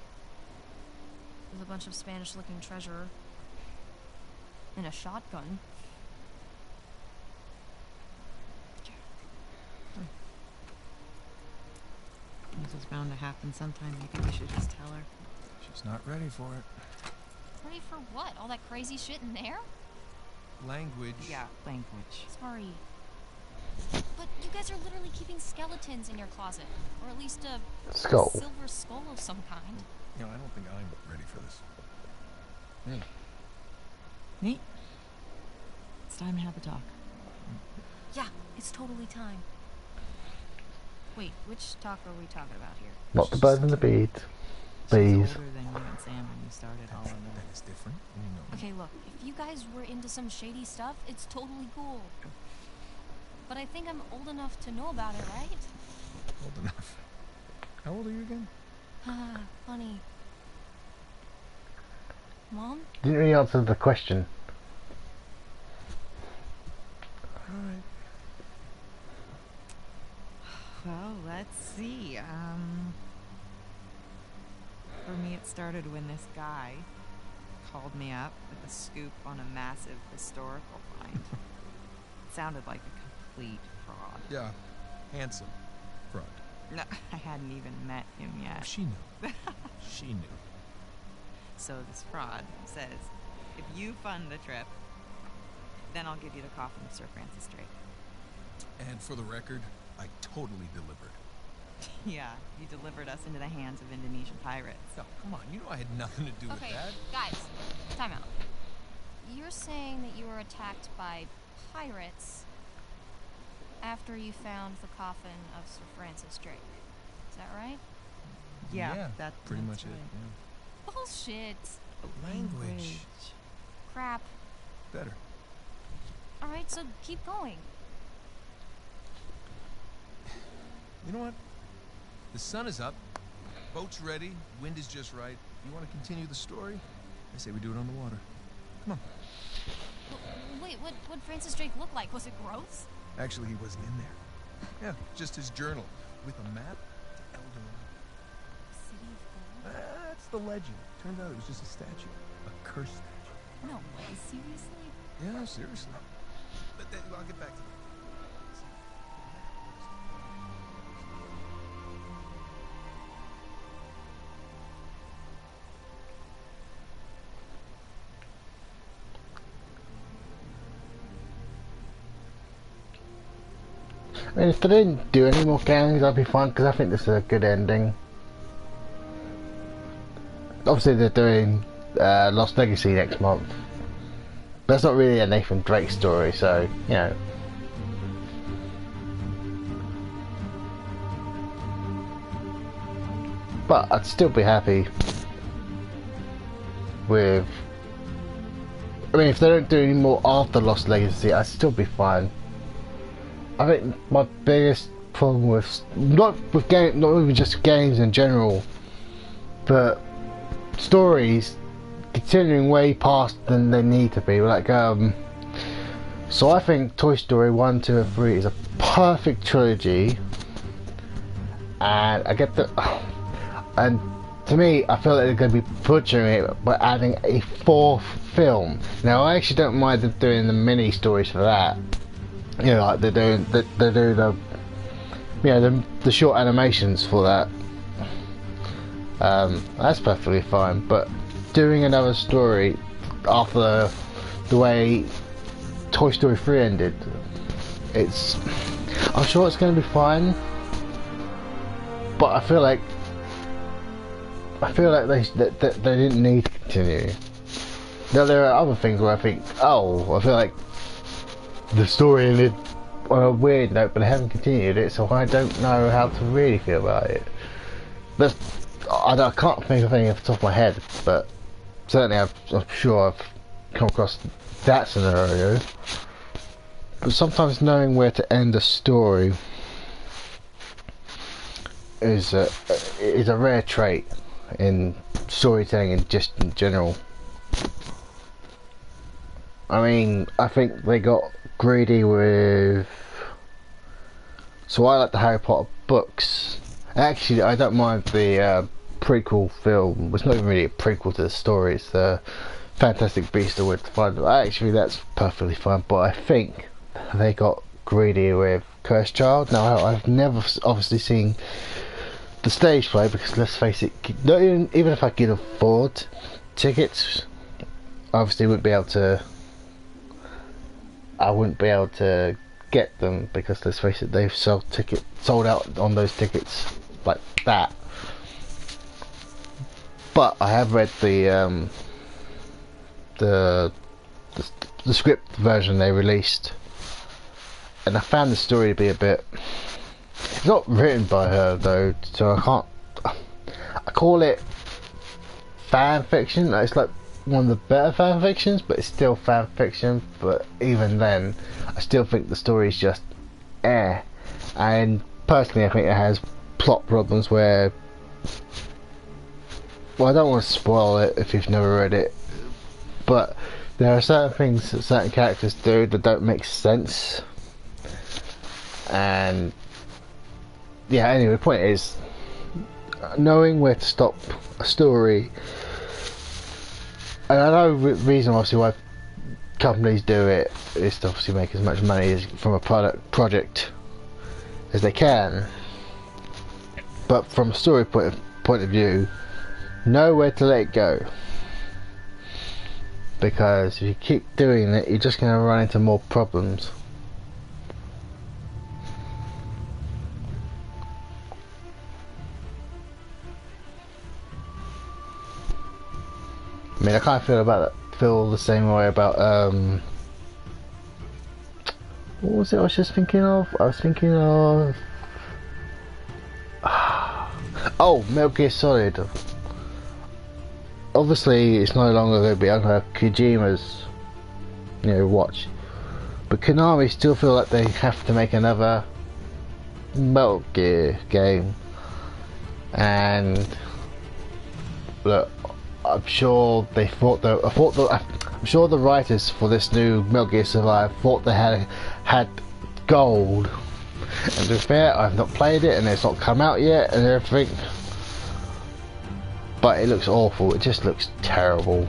With a bunch of Spanish-looking treasure. And a shotgun. This is bound to happen sometime. Maybe we should just tell her. She's not ready for it. Ready for what? All that crazy shit in there? Language. Yeah, language. Sorry. But you guys are literally keeping skeletons in your closet. Or at least a Skull. silver skull of some kind. You know, I don't think I'm ready for this. Hey. Nate? It's time to have a talk. Yeah, it's totally time. Wait, which talk are we talking about here? Not the bird and the bees. She's Bees. older than you and Sam when you started all of That this. is different. You know. Okay, look, if you guys were into some shady stuff, it's totally cool. But I think I'm old enough to know about it, right? Old enough. How old are you again? Ah, funny. Mom? Didn't really answer the question. Alright. Well, let's see. For me, it started when this guy called me up with a scoop on a massive historical find. It sounded like a complete fraud. Yeah. Handsome. Fraud. No, I hadn't even met him Oh, yet. she knew. She knew. So this fraud says, if you fund the trip, then I'll give you the coffin of Sir Francis Drake. And for the record, I totally delivered. Yeah, you delivered us into the hands of Indonesian pirates. No, come on. You know I had nothing to do with Okay, that. guys, time out. You're saying that you were attacked by pirates after you found the coffin of Sir Francis Drake. Is that right? Yeah, pretty that's much it. right. Yeah. Bullshit. Language. Crap. Better. Alright, so keep going. You know what? The sun is up. Boat's ready. Wind is just right. You want to continue the story? I say we do it on the water. Come on. Wait, what'd Francis Drake look like? Was it gross? Actually, he wasn't in there. Yeah, just his journal with a map to El Dorado. City of Gold? That's the legend. Turns out it was just a statue. A cursed statue. No way, seriously? Yeah, seriously. But then, I'll get back to that. I mean, if they didn't do any more gangs, I'd be fine, because I think this is a good ending. Obviously, they're doing Lost Legacy next month. But that's not really a Nathan Drake story, so, you know. But I'd still be happy with... I mean, if they don't do any more after Lost Legacy, I'd still be fine. I think my biggest problem with not even just games in general, but stories continuing way past than they need to be. Like, so I think Toy Story 1, 2 and 3 is a perfect trilogy, and I get the, and to me I feel like they're going to be butchering it by adding a 4th film. Now I actually don't mind them doing the mini stories for that, you know, like they're doing the you know, the short animations for that. That's perfectly fine, but doing another story after the way Toy Story 3 ended, I'm sure it's going to be fine, but I feel like they didn't need to continue. Now there are other things where I think, I feel like the story ended on a weird note, but they haven't continued it, so I don't know how to really feel about it. I can't think of anything off the top of my head, but certainly I'm sure I've come across that scenario. But sometimes knowing where to end a story is a rare trait in storytelling and just in general. I mean, I think they got greedy with. So I like the Harry Potter books. Actually, I don't mind the prequel film. It's not even really a prequel to the story. It's the Fantastic Beasts of Where to Find Them. Actually, that's perfectly fine. But I think they got greedy with Cursed Child. Now, I've never obviously seen the stage play, because let's face it, not even if I could afford tickets, obviously I wouldn't be able to get them, because let's face it, they've sold out on those tickets like that. But I have read the script version they released, and I found the story to be a bit. It's not written by her though, so I call it fan fiction. It's like one of the better fan fictions, but it's still fan fiction. But even then, I still think the story is just and personally I think it has plot problems where, well, I don't want to spoil it if you've never read it, but there are certain things that certain characters do that don't make sense. And yeah, anyway, the point is knowing where to stop a story. And I know the reason obviously why companies do it is to obviously make as much money from a project as they can, but from a story point of view, know where to let it go, because if you keep doing it, you're just going to run into more problems. I mean, I kind of feel the same way about what was it I was just thinking of? I was thinking of Metal Gear Solid. Obviously it's no longer going to be under Kojima's, you know, watch, but Konami still feel like they have to make another Metal Gear game. And look, I'm sure they thought I'm sure the writers for this new Metal Gear Survive thought they had gold. And to be fair, I've not played it and it's not come out yet and everything, but it looks awful. It just looks terrible.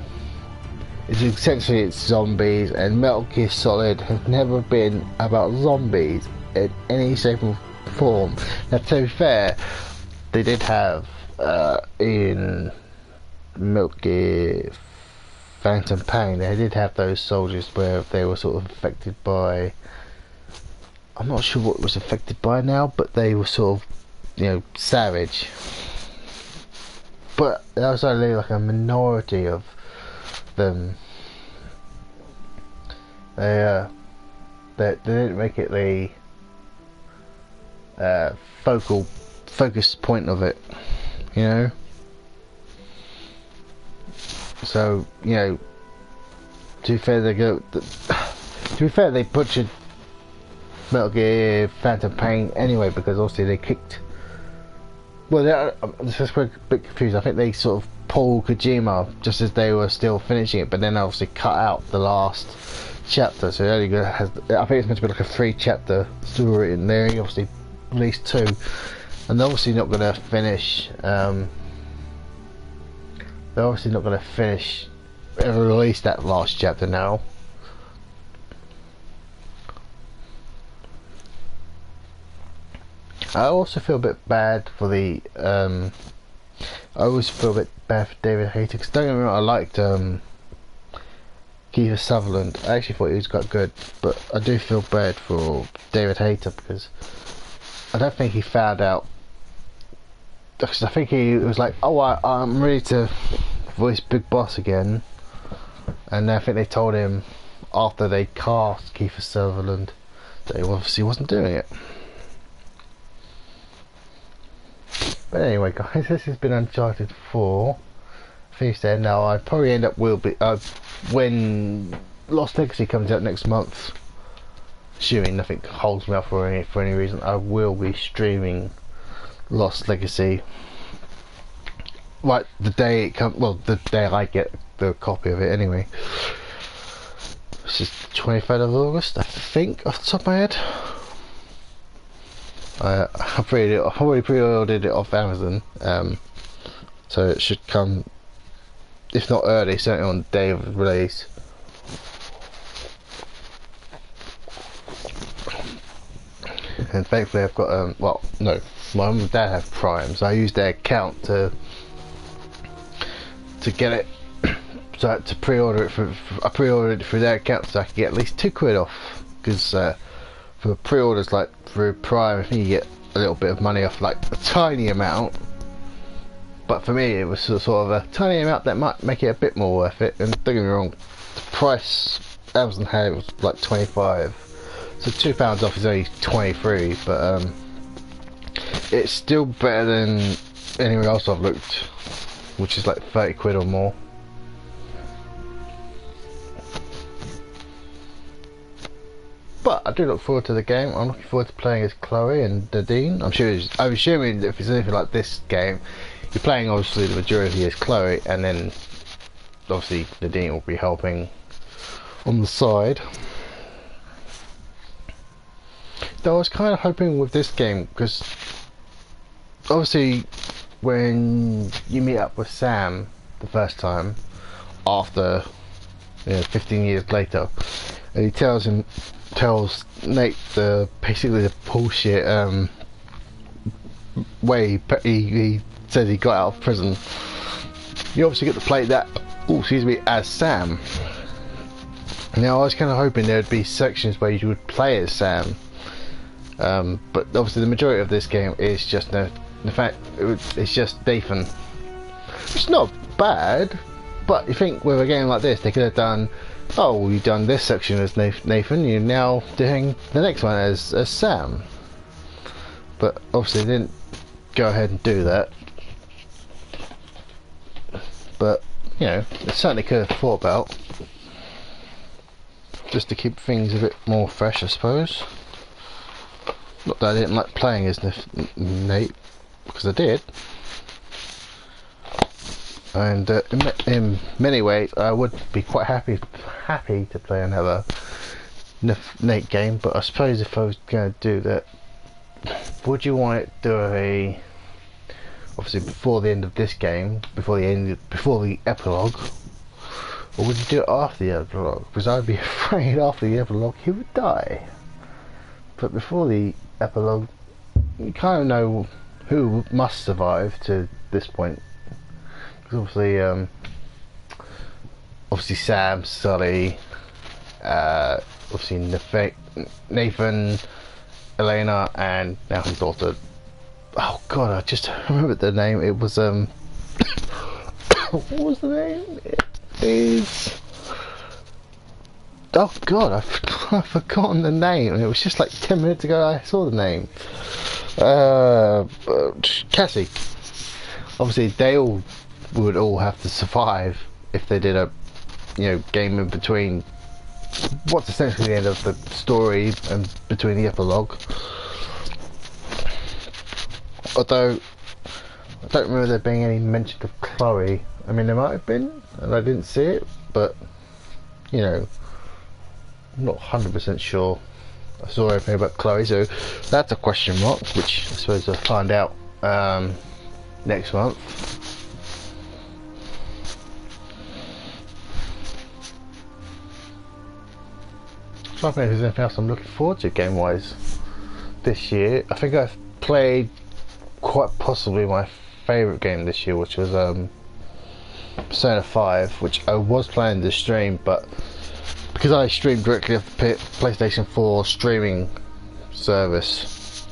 It's zombies, and Metal Gear Solid has never been about zombies in any shape or form. Now, to be fair, they did have in Metal Gear Phantom Pain, they did have those soldiers where they were sort of affected by, I'm not sure what was affected by now, but they were sort of, you know, savage. But there was only like a minority of them. They didn't make it the focus point of it, you know. So, you know, to be fair, they butchered Metal Gear Phantom Pain anyway, because obviously they kicked. Well, I'm just a bit confused. I think they sort of Paul Kojima just as they were still finishing it, but then obviously cut out the last chapter, so it only has, I think it's meant to be like a 3-chapter story, and they obviously released 2, and they're obviously not going to finish ever release that last chapter now. I also feel a bit bad for the I always feel a bit bad for David Hayter, because don't get me wrong, I liked Kiefer Sutherland. I actually thought he was quite good, but I do feel bad for David Hayter because I don't think he found out, because I think he was like, oh, I'm ready to voice Big Boss again, and I think they told him after they cast Kiefer Sutherland that he obviously wasn't doing it. But anyway guys, this has been Uncharted 4. Finished there. Now I probably end up when Lost Legacy comes out next month, assuming nothing holds me up for any reason, I will be streaming Lost Legacy. Right, the day it comes, well, the day I get the copy of it anyway. This is 23rd of August, I think, off the top of my head. I've already pre-ordered it off Amazon, so it should come, if not early, certainly on the day of release. And thankfully I've got, well, no, my mum and dad have Prime, so I used their account to get it, so I had to pre-order it I pre-ordered it through their account so I could get at least £2 off, because for pre-orders like through Prime, I think you get a little bit of money off, like a tiny amount, but for me it was sort of a tiny amount that might make it a bit more worth it. And don't get me wrong, the price Amazon had was like 25, so £2 off is only 23, but it's still better than anywhere else I've looked, which is like 30 quid or more. But I do look forward to the game. I'm looking forward to playing as Chloe and Nadine. I'm assuming if it's anything like this game, you're playing obviously the majority as Chloe, and then obviously Nadine will be helping on the side. Though I was kind of hoping with this game, because obviously when you meet up with Sam the first time, after 15 years later, and he tells Nate basically the bullshit way he says he got out of prison. You obviously get to play that, as Sam. Now I was kind of hoping there would be sections where you would play as Sam, but obviously the majority of this game is just it's just Nathan. It's not bad, but you think with a game like this they could have done, oh, you've done this section as Nathan, you're now doing the next one as Sam. But obviously they didn't go ahead and do that. But, they certainly could have thought about, just to keep things a bit more fresh, I suppose. Not that I didn't like playing as Nate, because I did. And in many ways I would be quite happy to play another Nate game, but I suppose if I was going to do that, would you want it to do obviously before the end of this game, before the epilogue, or would you do it after the epilogue? Because I'd be afraid after the epilogue he would die. But before the epilogue, you kind of know who must survive to this point. Because obviously Sam, Sully, obviously Nathan, Elena, and now his daughter. Oh god, I just remembered the name. It was what was the name? It is. Oh god, I've forgotten the name. It was just like 10 minutes ago I saw the name. Cassie. Obviously they would all have to survive if they did a game in between what's essentially the end of the story and between the epilogue. Although I don't remember there being any mention of Chloe. I mean, there might have been, and I didn't see it, but you know, I'm not 100% sure. I saw everything about Chloe, so that's a question mark, which I suppose I'll find out next month. I don't know if there's anything else I'm looking forward to game-wise this year. I think I've played quite possibly my favourite game this year, which was Persona 5, which I was planning to stream, but because I streamed directly off the PlayStation 4 streaming service,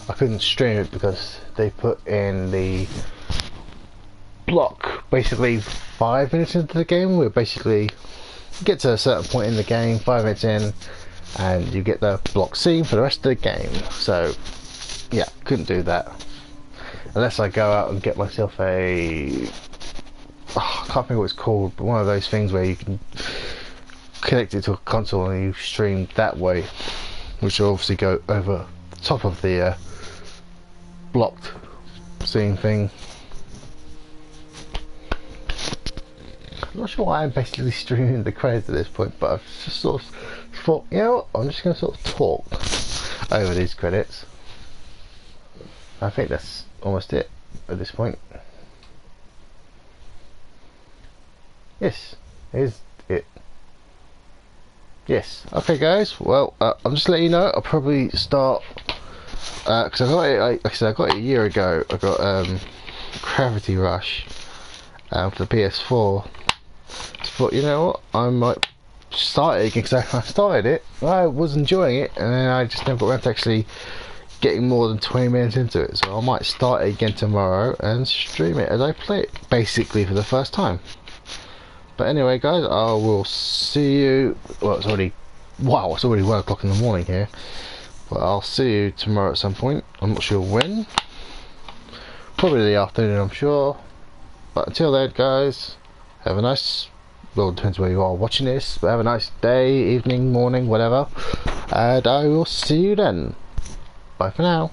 I couldn't stream it because they put in the block basically 5 minutes into the game, where basically you get to a certain point in the game, 5 minutes in, and you get the block scene for the rest of the game. So yeah, couldn't do that unless I go out and get myself a I can't think what it's called, but one of those things where you can connect it to a console and you stream that way, which will obviously go over the top of the blocked scene thing. I'm not sure why I'm basically streaming the credits at this point, but I've just sort of thought, you know what, I'm just going to sort of talk over these credits. I think that's almost it at this point. Yes, is it. Yes. Okay, guys. Well, I'm just letting you know. I'll probably start because I got it. Like I said, I got it a year ago. I got Gravity Rush for the PS4. So I thought, you know what, I might start it again, because I started it, I was enjoying it, and then I just never got around to actually getting more than 20 minutes into it. So I might start it again tomorrow and stream it as I play it, basically for the first time. But anyway, guys, I will see you. Well, it's already 1 o'clock in the morning here. But I'll see you tomorrow at some point. I'm not sure when. Probably the afternoon, I'm sure. But until then, guys, have a nice. Well, it depends where you are watching this. But have a nice day, evening, morning, whatever. And I will see you then. Bye for now.